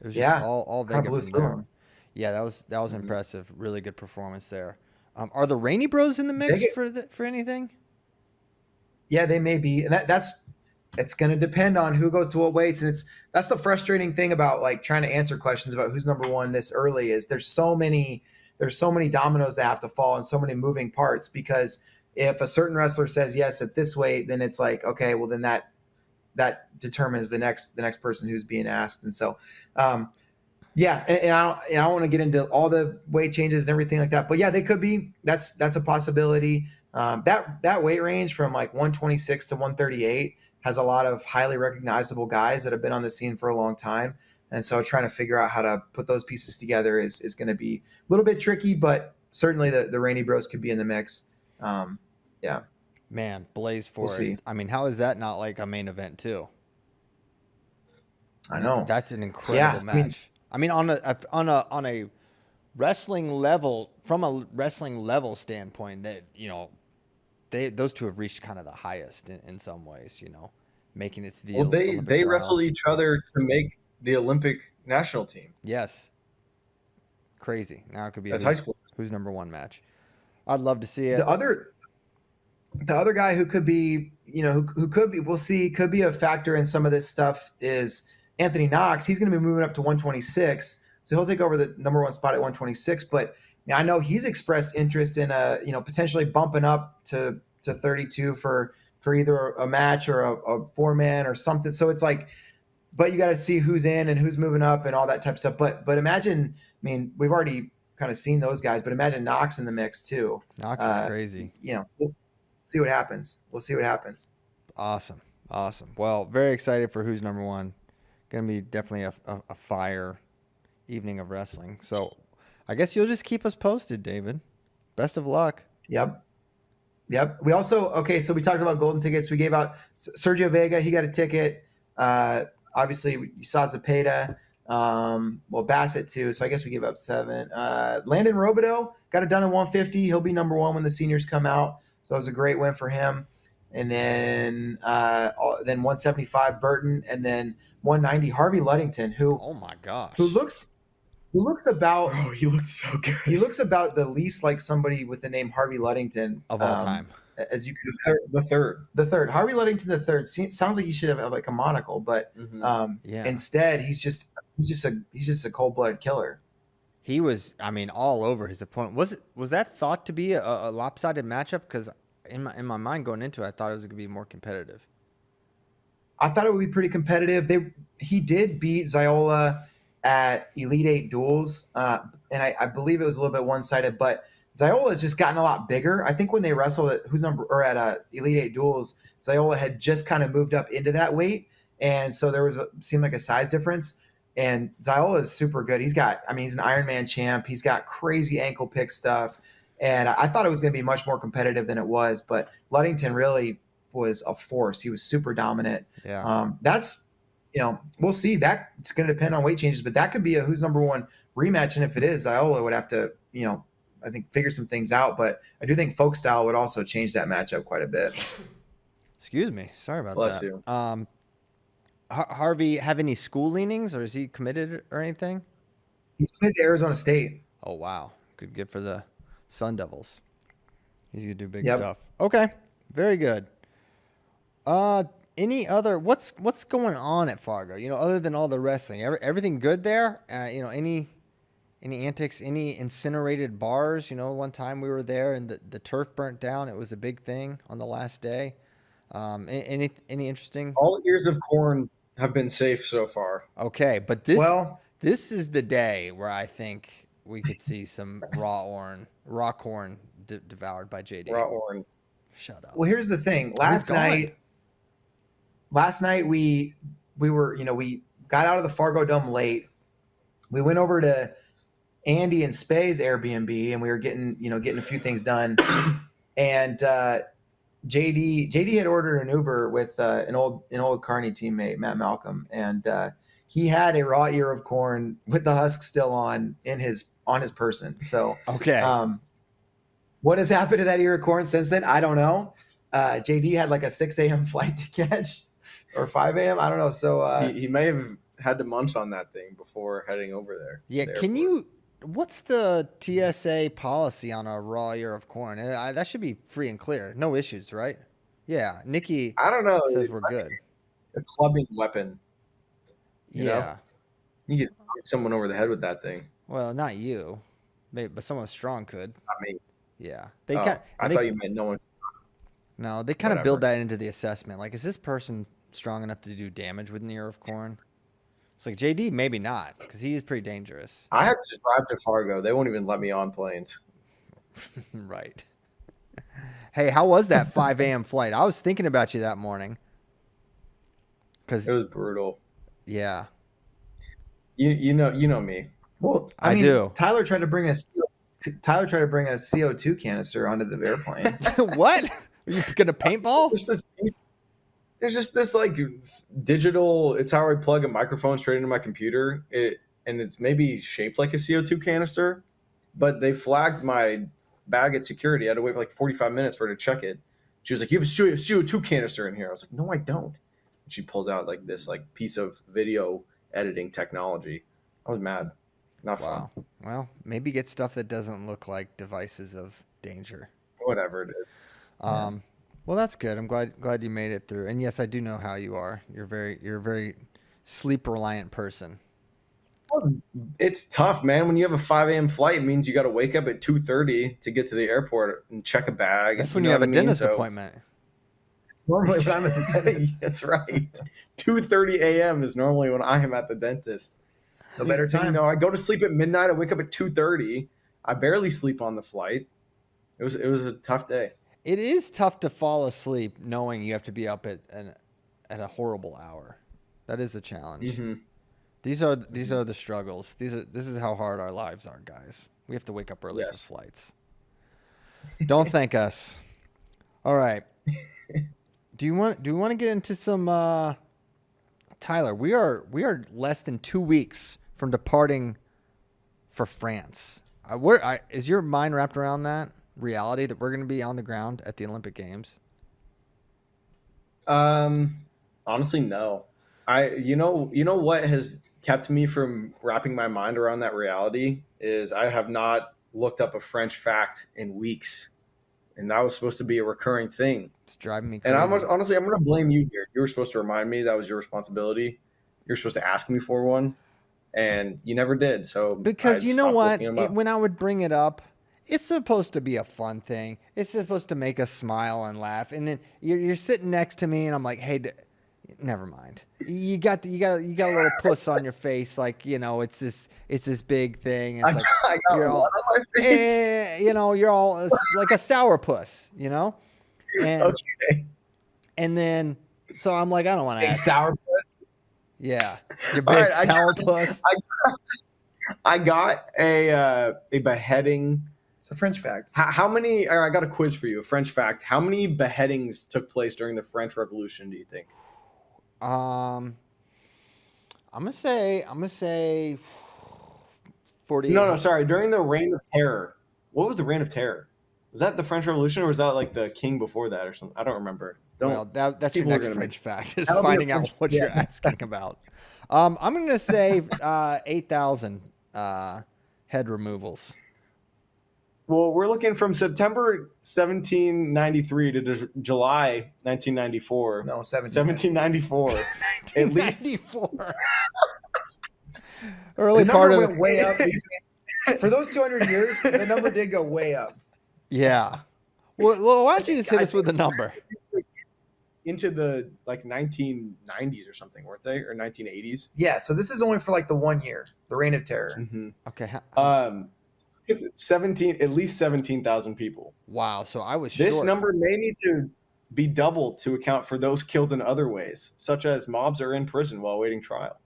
it was just all Vega blew from through there? him. Yeah, that was impressive. Really good performance there. Are the Rainey Bros in the mix for anything? Yeah, they may be, and it's going to depend on who goes to what weights, and that's the frustrating thing about like trying to answer questions about who's number one this early is there's so many dominoes that have to fall and so many moving parts, because if a certain wrestler says yes at this weight, then it's like, okay, well then that determines the next person who's being asked. And so yeah, and I don't want to get into all the weight changes and everything like that, but yeah, they could be. That's a possibility. That weight range from like 126 to 138 has a lot of highly recognizable guys that have been on the scene for a long time. And so trying to figure out how to put those pieces together is going to be a little bit tricky, but certainly the Rainey Bros could be in the mix. Yeah. Man, Blaze Forest. We'll see. I mean, how is that not like a main event too? I know. That's an incredible match. I mean, on a wrestling level, from a wrestling level standpoint, that, you know, those two have reached kind of the highest in some ways, you know, making it to the Olympic they trials. wrestled each other to make the Olympic national team. Yes. Crazy. Now it could be That's high school. Who's number one match. I'd love to see it. The other guy who could be, you know, who could be, we'll see, could be a factor in some of this stuff is Anthony Knox. He's going to be moving up to 126. So he'll take over the number one spot at 126. But I know he's expressed interest in potentially bumping up to 32 for either a match or a 4-man or something. So it's like, but you got to see who's in and who's moving up and all that type of stuff. But imagine, I mean, we've already kind of seen those guys, but imagine Knox in the mix too. Knox is crazy. You know, we'll see what happens. Awesome. Well, very excited for who's number one. Going to be definitely a fire evening of wrestling. So I guess you'll just keep us posted, David. Best of luck. Yep. We also, so we talked about golden tickets. We gave out Sergio Vega. He got a ticket. Obviously you saw Zepeda. Basset too. So I guess we gave up 7. Landon Robideau got it done in 150. He'll be number one when the seniors come out. So it was a great win for him. And then 175 Burton, and then 190 Harvey Ludington, who, oh my gosh, who looks about, oh, he looks so good. He looks about the least like somebody with the name Harvey Ludington of all time. As you could, the third Harvey Ludington the third sounds like he should have like a monocle, but instead he's just a cold-blooded killer. he was, I mean, all over his opponent. Was that thought to be a lopsided matchup? Because in my mind going into it, I thought it was going to be more competitive. I thought it would be pretty competitive. He did beat Ziola at Elite Eight duels, and I believe it was a little bit one-sided. But Ziola has just gotten a lot bigger. I think when they wrestled at Elite Eight duels, Ziola had just kind of moved up into that weight, and so there seemed like a size difference. And Ziola is super good. He's an Ironman champ. He's got crazy ankle pick stuff. And I thought it was going to be much more competitive than it was. But Ludington really was a force. He was super dominant. Yeah. That's, we'll see. That's going to depend on weight changes. But that could be a who's number one rematch. And if it is, Ziola would have to, I think figure some things out. But I do think folk style would also change that matchup quite a bit. Excuse me. Sorry about Bless that. you. Harvey have any school leanings, or is he committed or anything? He's committed to Arizona State. Oh, wow. Good for the Sun Devils. He's going to do big stuff. Okay. Very good. Any other, what's going on at Fargo? Other than all the wrestling, everything good there? Any antics, any incinerated bars? One time we were there and the turf burnt down. It was a big thing on the last day. Any interesting? All ears of corn have been safe so far. Okay, but this is the day where I think we could see some raw corn devoured by JD. Raw corn. Shut up. Well, here's the thing. Last night we were, we got out of the Fargo Dome late. We went over to Andy and Spay's Airbnb, and we were getting a few things done. And JD had ordered an Uber with an old Kearney teammate, Matt Malcolm, and he had a raw ear of corn with the husk still on his person. So okay, what has happened to that ear of corn since then? I don't know. JD had like a 6 a.m. flight to catch, or 5 a.m. I don't know. So he may have had to munch on that thing before heading over there. Yeah, what's the TSA policy on a raw ear of corn? That should be free and clear. No issues, right? Yeah. Nikki, I don't know. Says we're good. A clubbing weapon. You yeah. know? You could hit someone over the head with that thing. Well, not you. Maybe, but someone strong could. Not me. Yeah. I thought you meant no one. No, they kind of build that into the assessment. Like, is this person strong enough to do damage with an ear of corn? It's like JD, maybe not, because he is pretty dangerous. I have to just drive to Fargo. They won't even let me on planes. Right. Hey, how was that 5 a.m. flight? I was thinking about you that morning. It was brutal. Yeah. You know me. Well, I do. Tyler tried to bring a CO2 canister onto the airplane. What? Are you gonna paintball? There's just this like digital. It's how I plug a microphone straight into my computer. And it's maybe shaped like a CO2 canister, but they flagged my bag at security. I had to wait for like 45 minutes for her to check it. She was like, "You have a CO2 canister in here." I was like, "No, I don't." And she pulls out like this like piece of video editing technology. I was mad. Not fun. Well, maybe get stuff that doesn't look like devices of danger. Whatever it is. Well, that's good. I'm glad you made it through. And yes, I do know how you are. You're a very sleep reliant person. Well, it's tough, man. When you have a 5 a.m. flight, it means you got to wake up at 2:30 to get to the airport and check a bag. That's when you have a dentist appointment. It's normally when I'm at the dentist. That's right. 2:30 a.m. is normally when I am at the dentist. No better time. I go to sleep at midnight. I wake up at 2:30. I barely sleep on the flight. It was a tough day. It is tough to fall asleep knowing you have to be up at a horrible hour. That is a challenge. Mm-hmm. These are the struggles. This is how hard our lives are, guys. We have to wake up early for flights. Don't thank us. All right. Do we want to get into some Tyler? We are less than 2 weeks from departing for France. Is your mind wrapped around that reality that we're going to be on the ground at the Olympic Games? Honestly, no. You know what has kept me from wrapping my mind around that reality is I have not looked up a French fact in weeks, and that was supposed to be a recurring thing. It's driving me crazy. And honestly, I'm going to blame you here. You were supposed to remind me. That was your responsibility. You're supposed to ask me for one. and you never did. So Because I you know stopped what? looking 'em up. When I would bring it up, it's supposed to be a fun thing. It's supposed to make us smile and laugh. And then you're sitting next to me, and I'm like, hey, never mind. You got a little puss on your face, like, you know, it's this big thing. It's like, I got you're one all, on my face. you know, you're all like a sour puss, you know. And, Okay. And then, so I'm like, I don't want to Big ask. sourpuss. Yeah, your All big right, sour puss. I got a beheading. It's a French fact. How many? Or I got a quiz for you. A French fact. How many beheadings took place during the French Revolution? Do you think? I'm gonna say 48. No, sorry. During the Reign of Terror. What was the Reign of Terror? Was that the French Revolution, or was that like the king before that, or something? I don't remember. Well, that's your people are next gonna French fact is That'll be a finding out French- what yeah. you're asking about. I'm gonna say 8,000 head removals. Well, we're looking from September 1793 to July 1994. No, 1794. At least 94. Early The part number of went way up. For those 200 years, the number did go way up. yeah. Well, why don't you just hit us with the number? into the like 1990s or something, weren't they? Or 1980s? Yeah, so this is only for like the 1 year, the Reign of Terror. Mm-hmm. Okay. 17, at least 17,000 people. Wow. So I was This short. number may need to be doubled to account for those killed in other ways, such as mobs are in prison while awaiting trial.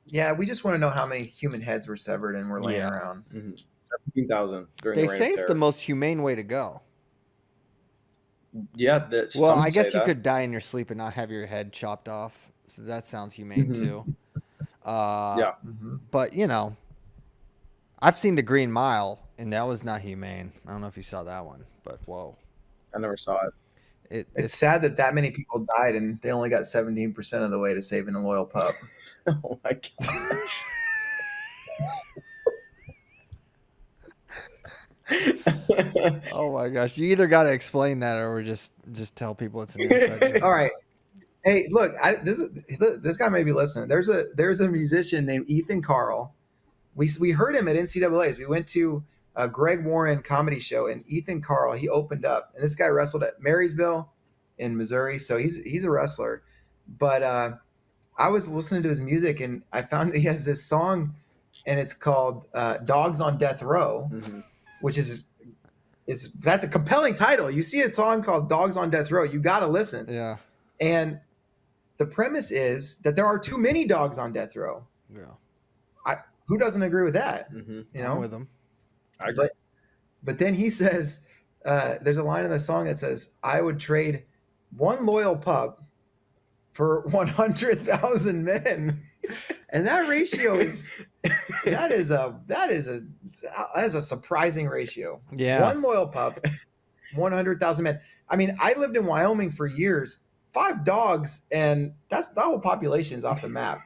Yeah, we just want to know how many human heads were severed and were laying Yeah. around. 17,000 during They the Reign say of it's Terror. the most humane way to go. Yeah. Well, I guess you could die in your sleep and not have your head chopped off. So that sounds humane Mhm. too. Yeah. But you know, I've seen The Green Mile, and that was not humane. I don't know if you saw that one, but whoa, I never saw it. It's sad that many people died and they only got 17% of the way to saving a loyal pup. Oh my gosh. Oh my gosh! You either got to explain that or just tell people it's an inside joke. All right. Hey, look, this guy may be listening. There's a musician named Ethan Carl. We heard him at NCAA's. We went to a Greg Warren comedy show, and Ethan Carl, he opened up, and this guy wrestled at Marysville in Missouri, so he's a wrestler. But I was listening to his music, and I found that he has this song, and it's called "Dogs on Death Row," which that's a compelling title. You see a song called "Dogs on Death Row," you got to listen. Yeah. And the premise is that there are too many dogs on death row. Yeah. Who doesn't agree with that? You You know, I'm with them. I agree. but then he says, there's a line in the song that says, "I would trade one loyal pup for 100,000 men," and that ratio is that is a surprising ratio. Yeah. One loyal pup, 100,000 men. I mean, I lived in Wyoming for years. 5 dogs, and that's the whole population's off the map.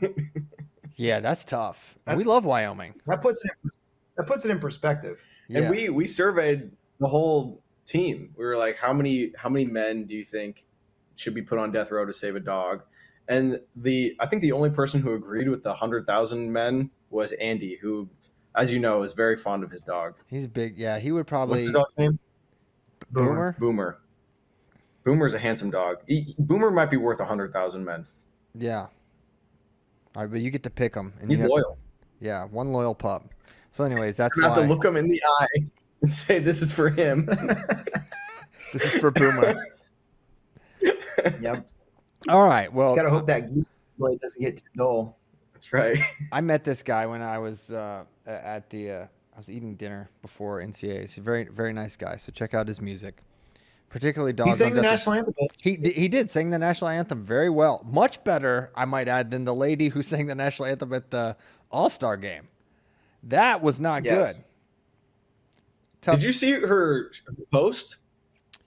Yeah, that's tough. We That's- love Wyoming. That puts it in perspective. Yeah. And we surveyed the whole team. We were like, how many men do you think should be put on death row to save a dog? And I think the only person who agreed with the 100,000 men was Andy, who, as you know, is very fond of his dog. He's big. Yeah, he would probably. What's his dog's name? Boomer? Boomer. Boomer's a handsome dog. Boomer might be worth 100,000 men. Yeah. All right, but you get to pick him. He's loyal. Yeah, one loyal pup. So, anyways, that's You have why to look him in the eye and say, "This is for him." this is for Boomer. Yep. All right. Well, Just gotta hope that geek blade doesn't get too dull. That's right. I met this guy when I was at the. I was eating dinner before NCAA. He's a very, very nice guy. So check out his music, particularly Dogs. He sang on the Death. national anthem. He did sing the national anthem very well, much better, I might add, than the lady who sang the national anthem at the All-Star game. That was not Yes. good. Did you see her post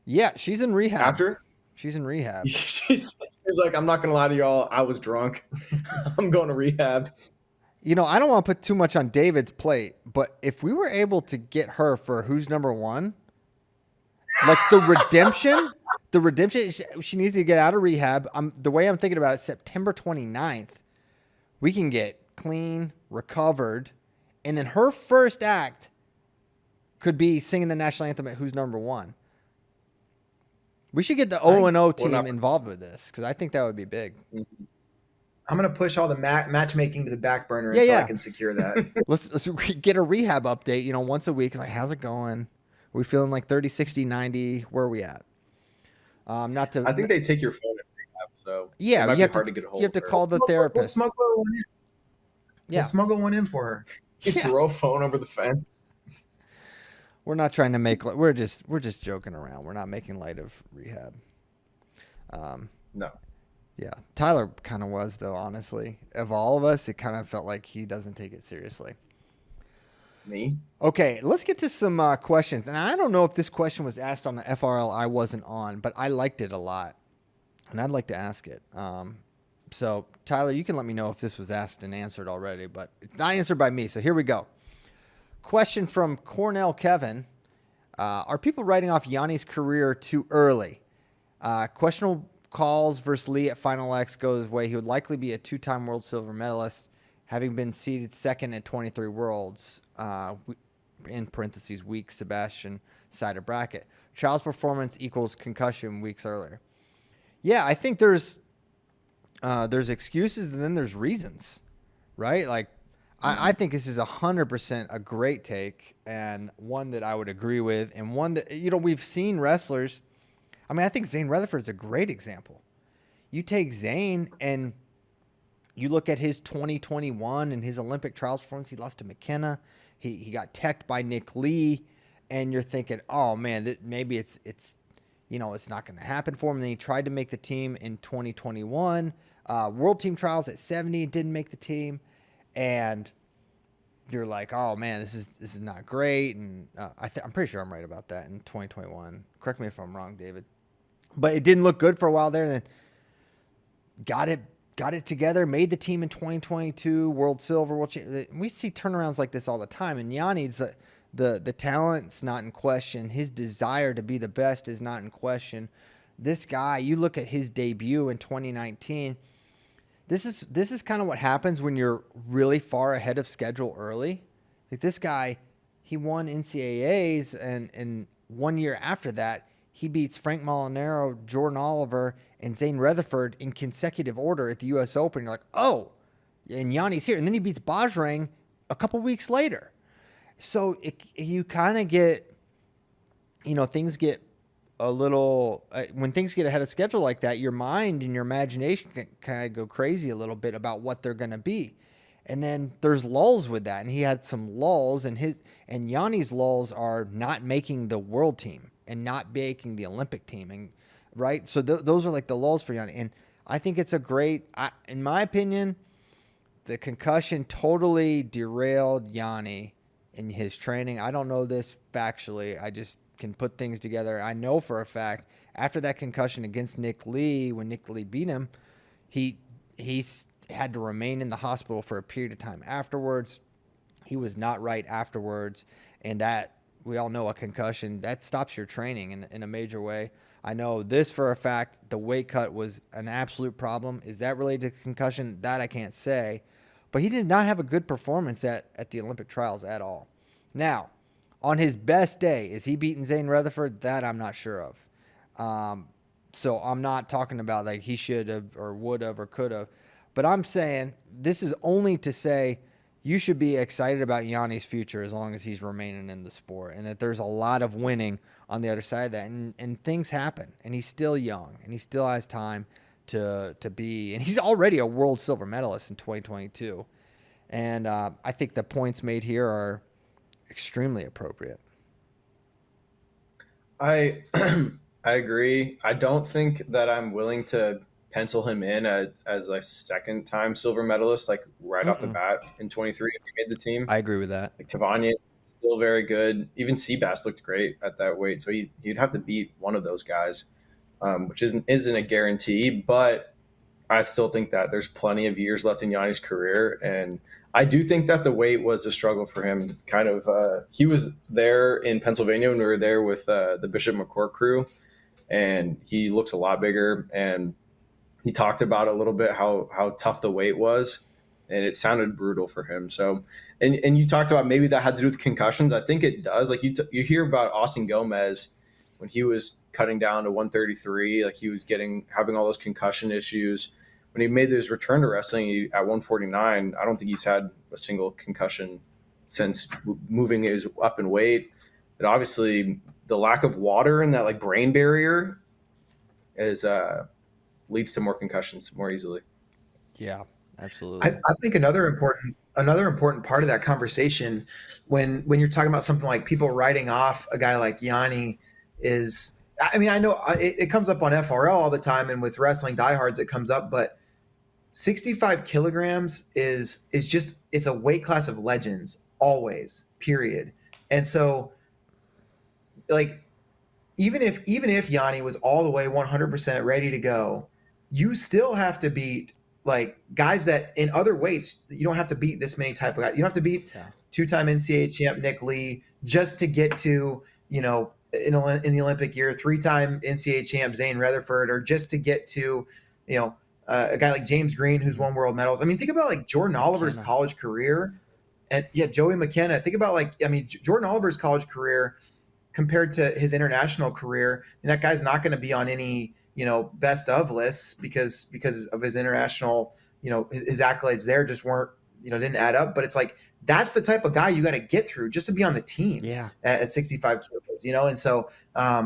Yeah, she's in rehab. after? She's in rehab. She's like, "I'm not gonna lie to y'all. I was drunk. I'm going to rehab." You know, I don't want to put too much on David's plate, but if we were able to get her for Who's Number One, like the redemption, she needs to get out of rehab. The way I'm thinking about it, September 29th, we can get clean, recovered, and then her first act could be singing the national anthem at Who's Number One. We should get the WNO team involved with this because I think that would be big. I'm going to push all the matchmaking to the back burner until I can secure that. Let's get a rehab update, once a week. Like, how's it going? Are we feeling like 30, 60, 90? Where are we at? I think they take your phone in rehab, so yeah, it might you be hard to get a hold you have to of her. call the therapist. We'll smuggle one in. Yeah. We'll smuggle one in for her. You throw a phone over the fence. We're not trying to make. We're just joking around. We're not making light of rehab. No. Yeah, Tyler kind of was though. Honestly, of all of us, it kind of felt like he doesn't take it seriously. Me? Okay, let's get to some questions. And I don't know if this question was asked on the FRL I wasn't on, but I liked it a lot, and I'd like to ask it. So Tyler, you can let me know if this was asked and answered already, but it's not answered by me. So here we go. Question from Cornell Kevin. Are people writing off Yianni's career too early? Questionable calls versus Lee at Final X goes away. He would likely be a two-time world silver medalist, having been seeded second at 23 worlds, in parentheses, weak Sebastian side of bracket. Child's performance equals concussion weeks earlier. Yeah, I think there's excuses and then there's reasons, right? Like, I think this is 100% a great take and one that I would agree with, and one that, we've seen wrestlers. I mean, I think Zane Rutherford is a great example. You take Zane and you look at his 2021 and his Olympic trials performance. He lost to McKenna. He got teched by Nick Lee, and you're thinking, oh man, maybe it's not going to happen for him. And then he tried to make the team in 2021, World Team Trials at 70, didn't make the team, and you're like, oh man, this is not great. And I'm pretty sure I'm right about that in 2021. Correct me if I'm wrong, David. But it didn't look good for a while there, and then got it together, made the team in 2022, World Silver, World Champion. We see turnarounds like this all the time, and Yianni's the talent's not in question. His desire to be the best is not in question. This guy, you look at his debut in 2019. This is kind of what happens when you're really far ahead of schedule early. Like, this guy, he won NCAAs, and 1 year after that, he beats Frank Molinaro, Jordan Oliver, and Zane Rutherford in consecutive order at the U.S. Open. You're like, oh, and Yianni's here. And then he beats Bajrang a couple weeks later. So you kind of get, things get a little, when things get ahead of schedule like that, your mind and your imagination can kind of go crazy a little bit about what they're going to be. And then there's lulls with that. And he had some lulls, and Yianni's lulls are not making the world team and not making the Olympic team. And right. So those are like the lulls for Yianni. And I think it's a great, in my opinion, the concussion totally derailed Yianni in his training. I don't know this factually. I just can put things together. I know for a fact after that concussion against Nick Lee, when Nick Lee beat him, he had to remain in the hospital for a period of time afterwards. He was not right afterwards, and that, we all know, a concussion that stops your training in a major way. I know this for a fact. The weight cut was an absolute problem. Is that related to concussion? That I can't say. But he did not have a good performance at the Olympic trials at all. Now, on his best day, is he beating Zane Rutherford? That I'm not sure of. So I'm not talking about like he should have or would have or could have. But I'm saying this is only to say you should be excited about Yianni's future as long as he's remaining in the sport, and that there's a lot of winning on the other side of that. And things happen, and he's still young, and he still has time to be, and he's already a world silver medalist in 2022. And I think the points made here are extremely appropriate. I agree. I don't think that I'm willing to pencil him in as a second-time silver medalist, like right off the bat in 23 if he made the team. I agree with that. Like Tavania, still very good. Even Seabass looked great at that weight, so he'd have to beat one of those guys, which isn't a guarantee. But I still think that there's plenty of years left in Yianni's career, and I do think that the weight was a struggle for him. Kind of, he was there in Pennsylvania when we were there with the Bishop McCourt crew, and he looks a lot bigger. And he talked about a little bit how tough the weight was, and it sounded brutal for him. So, and you talked about maybe that had to do with concussions. I think it does. Like you hear about Austin Gomez when he was cutting down to 133, like he was having all those concussion issues. When he made his return to wrestling at 149, I don't think he's had a single concussion since moving his up in weight. But obviously, the lack of water in that like brain barrier leads to more concussions more easily. Yeah, absolutely. I think another important part of that conversation when you're talking about something like people writing off a guy like Yianni is, I mean, I know it comes up on FRL all the time, and with wrestling diehards it comes up, but 65 kilograms is just, it's a weight class of legends always, period. And so like even if Yianni was all the way 100% ready to go, you still have to beat like guys that in other weights, you don't have to beat this many type of guys. You don't have to beat two-time NCAA champ Nick Lee just to get to, you know, in the Olympic year, three-time NCAA champ Zane Rutherford, or just to get to, you know, a guy like James Green who's won world medals. I mean, think about like Jordan Oliver's college career, and Joey McKenna. Think about like, I mean, Jordan Oliver's college career compared to his international career, and that guy's not going to be on any, you know, best of lists because of his international, you know, his accolades there just weren't, you know, didn't add up. But it's like, that's the type of guy you got to get through just to be on the team at 65 kilos, you know? And so I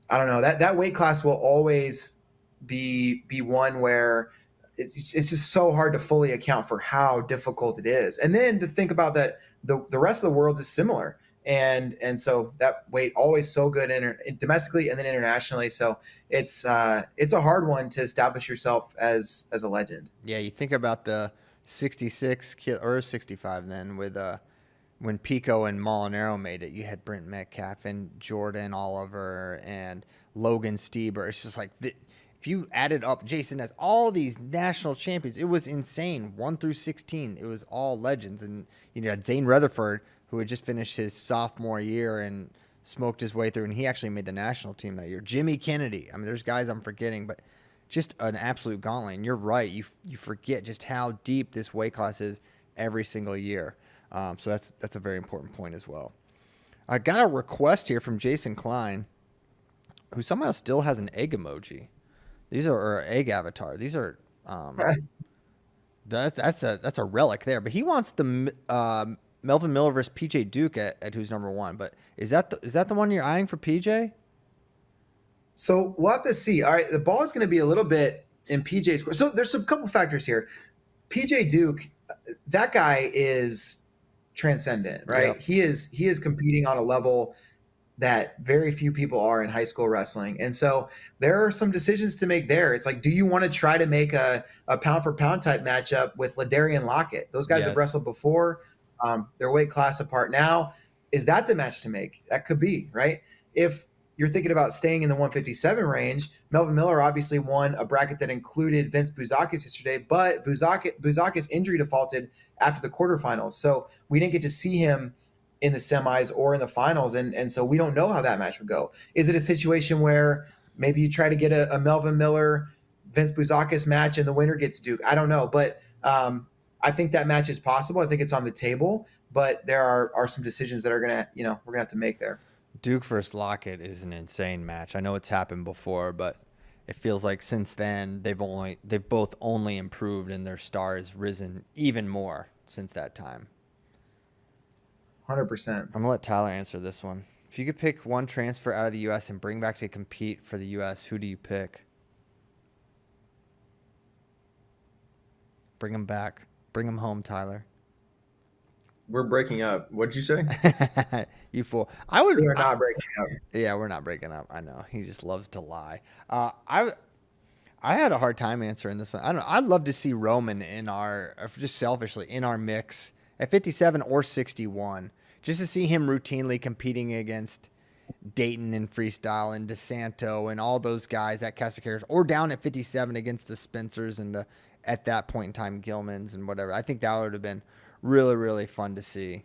don't know, that weight class will always be one where it's just so hard to fully account for how difficult it is. And then to think about that, the rest of the world is similar. And so that weight always so good domestically and then internationally. So it's a hard one to establish yourself as a legend. Yeah, you think about the 66 or 65 then with when Pico and Molinaro made it. You had Brent Metcalf and Jordan Oliver and Logan Stieber. It's just like if you added up, Jason, as all these national champions, it was insane. 1 through 16, it was all legends. And you know, had Zane Rutherford, who had just finished his sophomore year and smoked his way through, and he actually made the national team that year. Jimmy Kennedy. I mean, there's guys I'm forgetting, but just an absolute gauntlet. And you're right. You forget just how deep this weight class is every single year. So that's a very important point as well. I got a request here from Jason Klein, who somehow still has an egg emoji. These are or egg avatar. These are that's a relic there. But he wants the Melvin Miller versus PJ Duke at who's number one. But is that the one you're eyeing for PJ? So we'll have to see. All right, the ball is going to be a little bit in PJ's court. So there's a couple factors here. PJ Duke, that guy is transcendent, right? Yep. He is competing on a level that very few people are in high school wrestling. And so there are some decisions to make there. It's like, do you want to try to make a pound for pound type matchup with Ladarian Lockett? Those guys have wrestled before. They're weight class apart now. Is that the match to make? That could be, right? If you're thinking about staying in the 157 range, Melvin Miller obviously won a bracket that included Vince Bouzakis yesterday, but Bouzakis injury defaulted after the quarterfinals. So we didn't get to see him in the semis or in the finals. And so we don't know how that match would go. Is it a situation where maybe you try to get a Melvin Miller, Vince Bouzakis match and the winner gets Duke? I don't know. But I think that match is possible. I think it's on the table, but there are some decisions that are we're gonna have to make there. Duke versus Lockett is an insane match. I know it's happened before, but it feels like since then they've both only improved and their star has risen even more since that time. 100%. I'm gonna let Tyler answer this one. If you could pick one transfer out of the U.S. and bring back to compete for the U.S., who do you pick? Bring him back. Bring him home, Tyler. We're breaking up. What'd you say? You fool. We're not breaking up. Yeah, we're not breaking up. I know. He just loves to lie. I had a hard time answering this one. I don't know. I'd love to see Roman just selfishly, in our mix at 57 or 61, just to see him routinely competing against Dayton in freestyle and DeSanto and all those guys at Casacares, or down at 57 against the Spencers and at that point in time, Gilmans and whatever. I think that would have been really, really fun to see.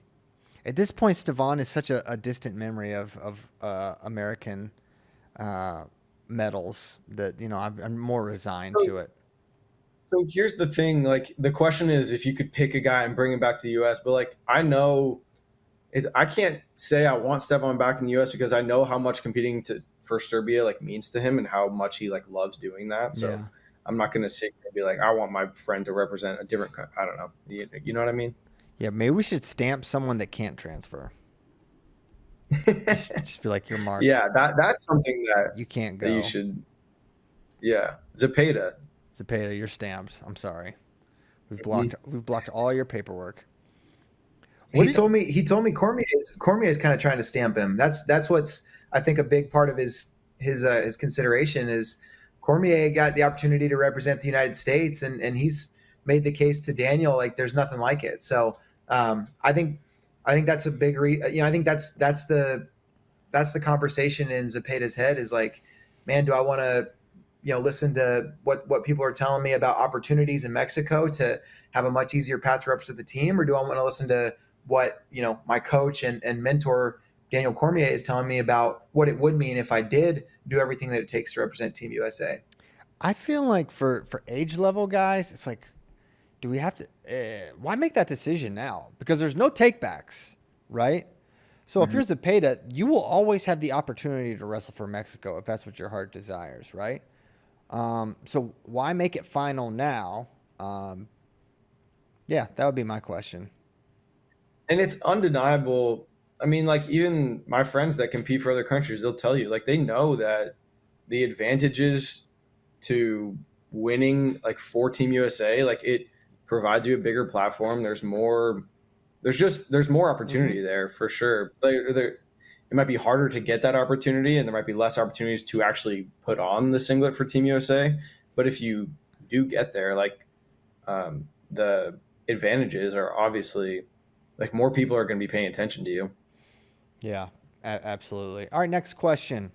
At this point, Stevan is such a distant memory of American medals that, I'm more resigned to it. So here's the thing, like the question is if you could pick a guy and bring him back to the US, but like I know I can't say I want Stevan back in the US because I know how much competing for Serbia like means to him and how much he like loves doing that. So I'm not going to sit here and be like, I want my friend to represent a different, I don't know. You know what I mean? Yeah, maybe we should stamp someone that can't transfer. just be like, you're marked. Yeah, that's something that you can't go. That you should. Yeah, Zepeda, you're stamped. I'm sorry. We've blocked all your paperwork. He told me Cormier is kind of trying to stamp him. That's what's I think a big part of his consideration is Cormier got the opportunity to represent the United States and he's made the case to Daniel like there's nothing like it. So I think that's a big I think that's the conversation in Zepeda's head is like, man, do I want to listen to what people are telling me about opportunities in Mexico to have a much easier path to represent the team, or do I want to listen to what my coach and mentor Daniel Cormier is telling me about what it would mean if I did do everything that it takes to represent Team USA? I feel like for age level guys, it's like, do we have to? Why make that decision now? Because there's no takebacks, right? So if you're Zepeda, you will always have the opportunity to wrestle for Mexico if that's what your heart desires, right? So why make it final now? Yeah, that would be my question. And it's undeniable. I mean, like even my friends that compete for other countries, they'll tell you like they know that the advantages to winning like for Team USA, like it provides you a bigger platform. There's more opportunity there for sure. It might be harder to get that opportunity and there might be less opportunities to actually put on the singlet for Team USA. But if you do get there, like the advantages are obviously like more people are going to be paying attention to you. Yeah, absolutely. All right, next question.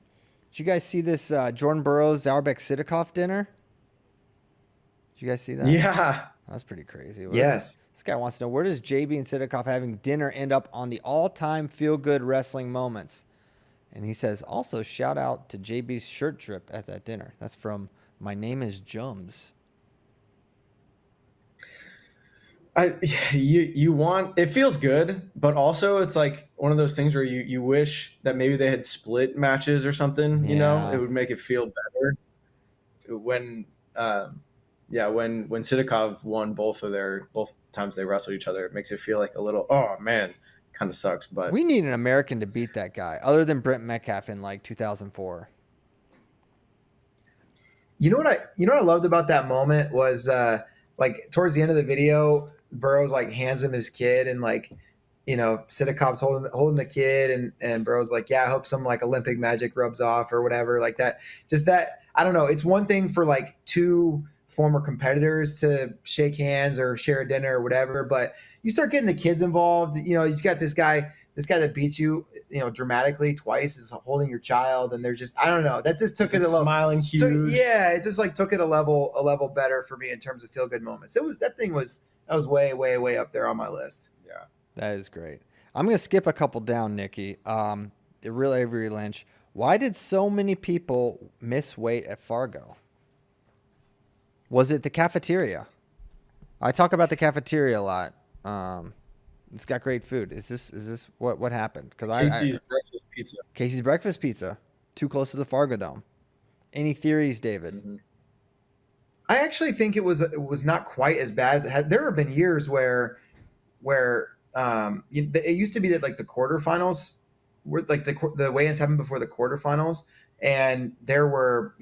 Did you guys see this Jordan Burrows, Zauerbek Sidakov dinner? Did you guys see that? Yeah. That's pretty crazy. Yes. This guy wants to know, where does JB and Sidakov having dinner end up on the all-time feel-good wrestling moments? And he says, also shout out to JB's shirt drip at that dinner. That's from My Name is Jums. You want, it feels good, but also it's like one of those things where you wish that maybe they had split matches or something, it would make it feel better. When Sidakov won both times they wrestled each other, it makes it feel like a little, oh man, kind of sucks. But we need an American to beat that guy other than Brent Metcalf in like 2004. You know what I loved about that moment was like towards the end of the video, Burrows like hands him his kid and like, Sidakov's holding the kid and Burrows like, yeah, I hope some like Olympic magic rubs off or whatever like that. Just that, I don't know. It's one thing for like two former competitors to shake hands or share a dinner or whatever, but you start getting the kids involved. You've got this guy that beats you, dramatically twice is holding your child, and they're just, I don't know. That just took it a level, smiling huge. it just like took it a level better for me in terms of feel good moments. That was way, way, way up there on my list. Yeah, that is great. I'm gonna skip a couple down, Nikki. The real Avery Lynch. Why did so many people miss weight at Fargo? Was it the cafeteria? I talk about the cafeteria a lot. It's got great food. Is this what happened? Because Casey's breakfast pizza. Casey's breakfast pizza, too close to the Fargo Dome. Any theories, David? Mm-hmm. I actually think it was not quite as bad as it had. There have been years where it used to be that like the quarterfinals were like the weigh-ins happened before the quarterfinals, and there were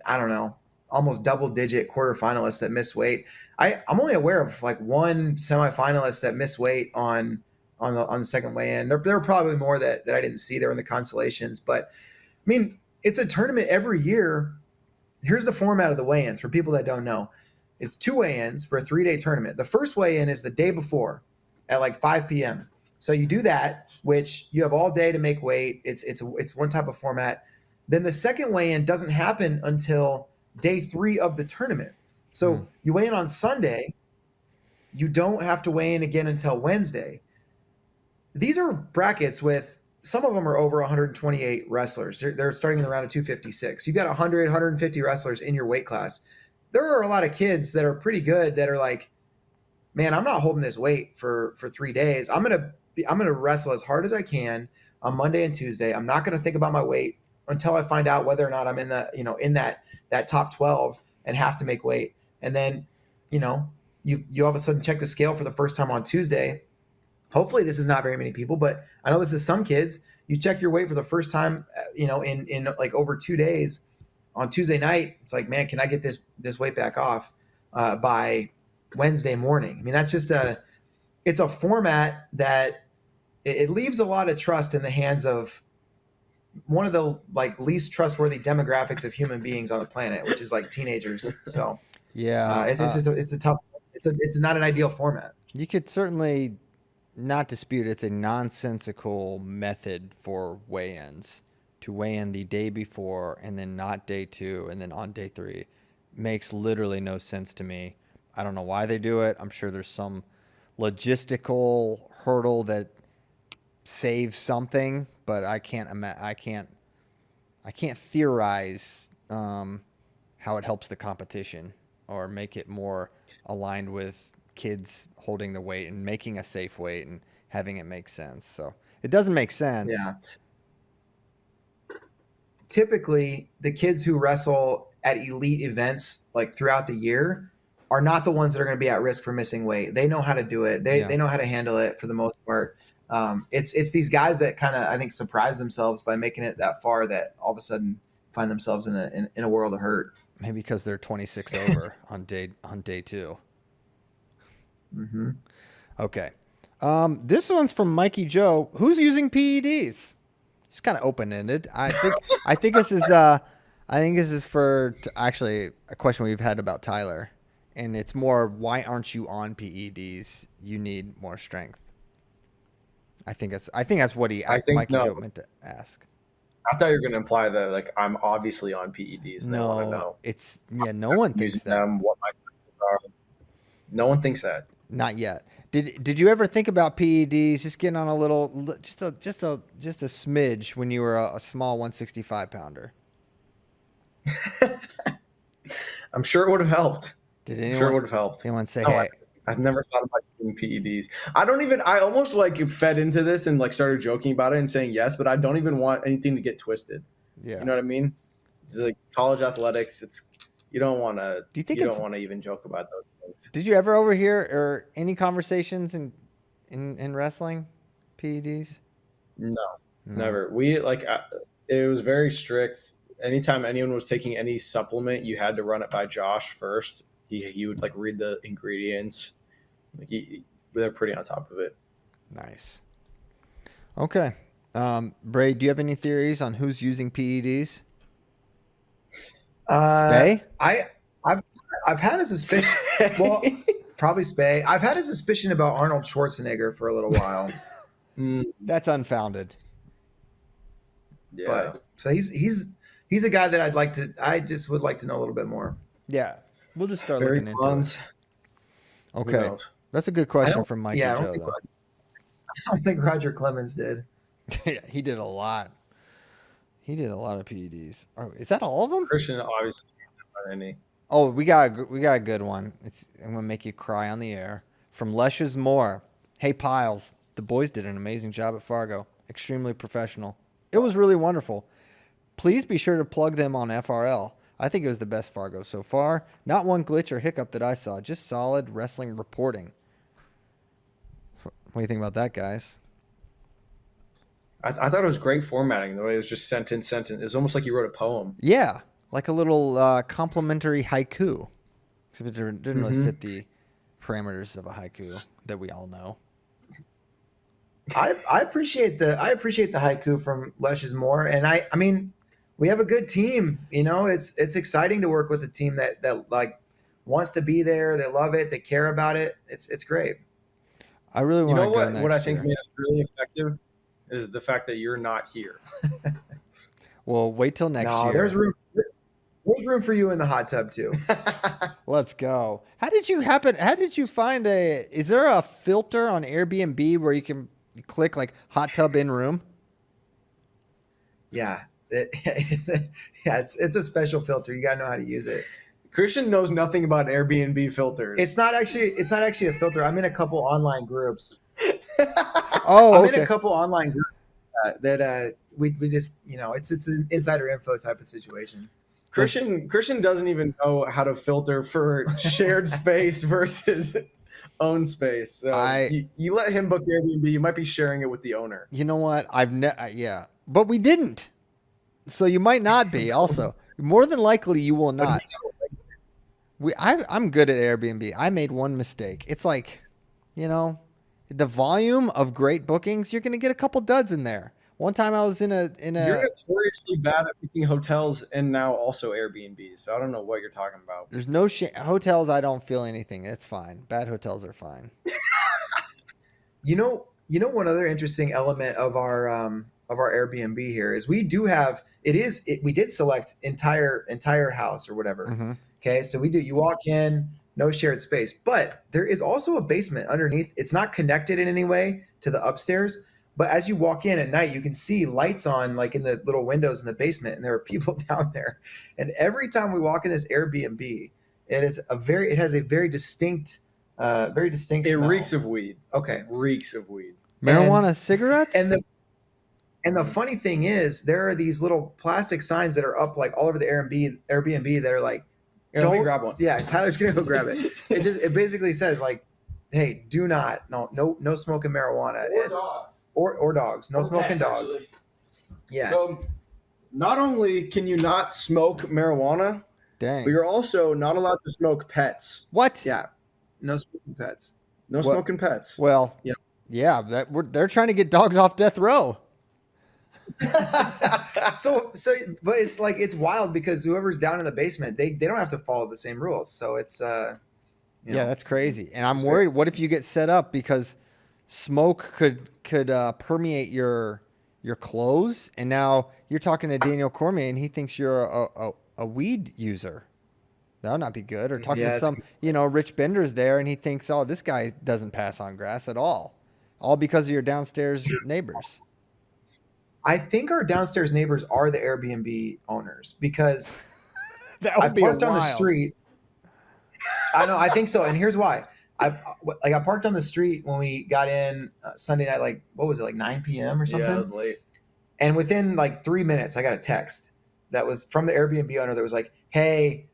I don't know, almost double-digit quarterfinalists that missed weight. I'm only aware of like one semifinalist that missed weight on the second weigh-in. There were probably more that I didn't see there in the consolations, but I mean, it's a tournament every year. Here's the format of the weigh-ins for people that don't know. It's 2 weigh-ins for a 3-day tournament. The first weigh-in is the day before at like 5 p.m. So you do that, which you have all day to make weight. It's one type of format. Then the second weigh-in doesn't happen until day 3 of the tournament. So you weigh in on Sunday. You don't have to weigh in again until Wednesday. These are brackets with, some of them are over 128 wrestlers. They're starting in the round of 256. You've got 100, 150 wrestlers in your weight class. there are a lot of kids that are pretty good that are like, man, I'm not holding this weight for 3 days. I'm gonna wrestle as hard as I can on Monday and Tuesday. I'm not gonna think about my weight until I find out whether or not I'm in that top 12 and have to make weight. And then, you all of a sudden check the scale for the first time on Tuesday. Hopefully this is not very many people, but I know this is some kids. You check your weight for the first time, in like over 2 days on Tuesday night. It's like, man, can I get this weight back off by Wednesday morning? I mean, that's just it's a format that it leaves a lot of trust in the hands of one of the like least trustworthy demographics of human beings on the planet, which is like teenagers. So Yeah, it's a tough. It's not an ideal format. You could certainly not dispute it's a nonsensical method for weigh-ins. To weigh in the day before and then not day 2 and then on day 3 makes literally no sense to me. I don't know why they do it. I'm sure there's some logistical hurdle that saves something, but I can't theorize how it helps the competition or make it more aligned with kids holding the weight and making a safe weight and having it make sense. So it doesn't make sense. Yeah. Typically, the kids who wrestle at elite events like throughout the year are not the ones that are going to be at risk for missing weight. They know how to do it. They know how to handle it for the most part. It's these guys that kind of, I think, surprise themselves by making it that far that all of a sudden find themselves in a world of hurt. Maybe because they're 26 over on day 2. Mm-hmm. Okay. This one's from Mikey Joe. Who's using PEDs? It's kind of open-ended. I think this is for actually a question we've had about Tyler, and it's more, why aren't you on PEDs? You need more strength. I think that's what Mikey Joe meant to ask. I thought you were going to imply that like I'm obviously on PEDs. And I want to know. No one thinks that. What my symptoms are. No one thinks that. Not yet. Did you ever think about PEDs? Just getting on a little, just a smidge when you were a small 165 pounder. I'm sure it would have helped. Anyone say, hey? I've never thought about using PEDs. I almost like fed into this and like started joking about it and saying yes, but I don't even want anything to get twisted. Yeah. You know what I mean? It's like college athletics. You don't want to, don't want to even joke about those things. Did you ever overhear or any conversations in wrestling PEDs? No, never. We it was very strict. Anytime anyone was taking any supplement, you had to run it by Josh first. He would like read the ingredients. They're pretty on top of it. Nice. Okay. Bray, do you have any theories on who's using PEDs? Spay? I've had a suspicion. Well, probably Spay. I've had a suspicion about Arnold Schwarzenegger for a little while. That's unfounded. Yeah. But, so he's a guy that I just would like to know a little bit more. Yeah. We'll just start looking into it. Okay. That's a good question from Mike and Joe, though. I don't think Roger Clemens did. Yeah, he did a lot. He did a lot of PEDs. Is that all of them? Christian obviously not any. Oh, we got a good one. I'm gonna make you cry on the air. From Leshes Moore. Hey Piles, the boys did an amazing job at Fargo. Extremely professional. It was really wonderful. Please be sure to plug them on FRL. I think it was the best Fargo so far. Not one glitch or hiccup that I saw. Just solid wrestling reporting. What do you think about that, guys? I thought it was great formatting. The way it was just sentence. It's almost like you wrote a poem. Yeah, like a little complimentary haiku. Except it didn't really fit the parameters of a haiku that we all know. I appreciate the haiku from Leshes Moore, and I mean, we have a good team. It's exciting to work with a team that like wants to be there. They love it. They care about it. It's great. I really want to go next year. What I think made us really effective is the fact that you're not here. Well, wait till next year. There's room for you in the hot tub too. Let's go. How did you find is there a filter on Airbnb where you can click like hot tub in room? Yeah. It's a special filter. You got to know how to use it. Christian knows nothing about Airbnb filters. It's not actually a filter. I'm in a couple online groups. Oh, I'm okay. in a couple online groups that we just, it's an insider info type of situation. Christian doesn't even know how to filter for shared space versus own space. So you let him book the Airbnb, you might be sharing it with the owner. You know what? Yeah, but we didn't. So you might not be. Also, more than likely, you will not. I'm good at Airbnb. I made one mistake. It's like, the volume of great bookings. You're going to get a couple duds in there. One time I was in a. You're notoriously bad at picking hotels and now also Airbnb. So I don't know what you're talking about. There's no hotels. I don't feel anything. It's fine. Bad hotels are fine. One other interesting element of our Airbnb here is we do have we did select entire house or whatever. Mm-hmm. Okay, so you walk in, no shared space, but there is also a basement underneath. It's not connected in any way to the upstairs. But as you walk in at night, you can see lights on, like in the little windows in the basement, and there are people down there. And every time we walk in this Airbnb, it has a very distinct smell. It reeks of weed. Okay, reeks of weed. Marijuana, cigarettes, and the funny thing is, there are these little plastic signs that are up like all over the Airbnb that are like, let me grab one. Yeah, Tyler's gonna go grab it. It basically says like, hey, do not no smoking marijuana Or dogs. Or dogs. No smoking pets, dogs. Actually. Yeah. So not only can you not smoke marijuana, dang, but you're also not allowed to smoke pets. What? Yeah. No smoking pets. No smoking pets. Well, yep. Yeah, they're trying to get dogs off death row. But it's wild because whoever's down in the basement, they don't have to follow the same rules. So it's yeah, that's crazy. And I'm worried. What if you get set up because smoke could permeate your clothes, and now you're talking to Daniel Cormier and he thinks you're a weed user. That would not be good. Or talking to some Rich Bender's there and he thinks, oh, this guy doesn't pass on grass at all because of your downstairs neighbors. I think our downstairs neighbors are the Airbnb owners because I parked on the street. I know. I think so. And here's why. I parked on the street when we got in Sunday night, like, what was it, like 9 p.m. or something? Yeah, it was late. And within like 3 minutes, I got a text that was from the Airbnb owner that was like, hey,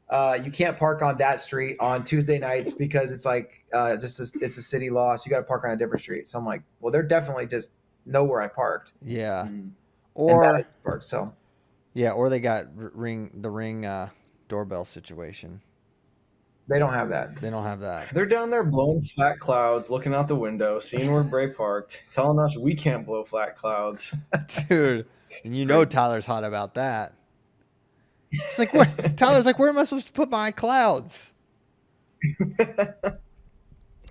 you can't park on that street on Tuesday nights because it's like it's a city law. So you got to park on a different street. So I'm like, well, they're definitely just know where I parked. Yeah. Or they got the ring doorbell situation. They don't have that. They're down there blowing flat clouds, looking out the window, seeing where Bray parked, telling us we can't blow flat clouds. Dude, and Tyler's hot about that. It's like, Tyler's like, where am I supposed to put my clouds?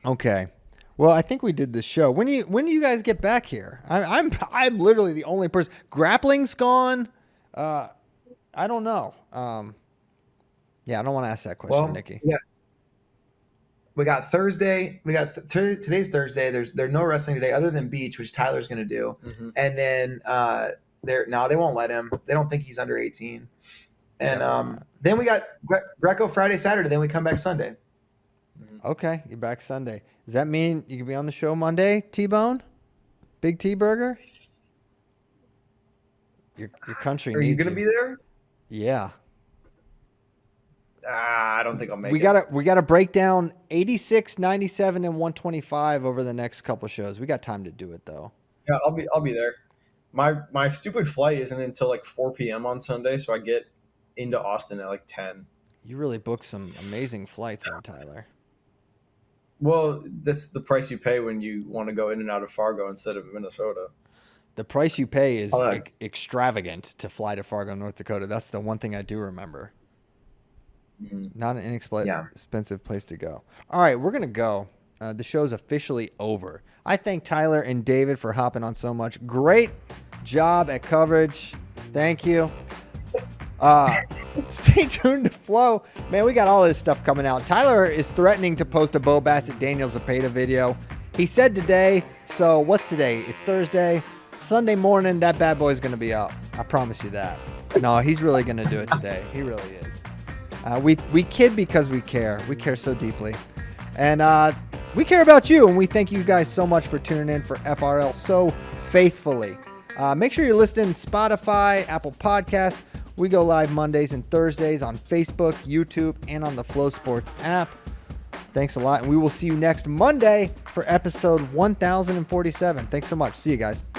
Okay. Well, I think we did this show. When do you guys get back here? I'm literally the only person. Grappling's gone. I don't know. Yeah, I don't want to ask that question, Nikki. Yeah. We got Thursday. Today's Thursday. There's no wrestling today other than beach, which Tyler's going to do. Mm-hmm. And then they won't let him. They don't think he's under 18. And then we got Greco Friday, Saturday. Then we come back Sunday. Okay, you're back Sunday. Does that mean you can be on the show Monday, T-Bone? Big T Burger? Your country Are needs you going to be there? Yeah. I don't think I'll make it. We got to break down 86, 97, and 125 over the next couple shows. We got time to do it though. Yeah, I'll be there. My stupid flight isn't until like 4 p.m. on Sunday, so I get into Austin at like 10. You really booked some amazing flights there, Tyler. Well, that's the price you pay when you want to go in and out of Fargo instead of Minnesota. The price you pay is extravagant to fly to Fargo, North Dakota. That's the one thing I do remember. Mm-hmm. Not an inexpensive place to go. All right, we're going to go. The show's officially over. I thank Tyler and David for hopping on so much. Great job at coverage. Thank you. Stay tuned to Flow. Man, we got all this stuff coming out. Tyler is threatening to post a Bo Basset Daniel Zepeda video. He said today, so what's today? It's Thursday. Sunday morning, that bad boy's going to be up. I promise you that. No, he's really going to do it today. He really is. We kid because we care. We care so deeply. And we care about you, and we thank you guys so much for tuning in for FRL so faithfully. Make sure you're listening Spotify, Apple Podcasts. We go live Mondays and Thursdays on Facebook, YouTube, and on the Flow Sports app. Thanks a lot, and we will see you next Monday for episode 1047. Thanks so much. See you guys.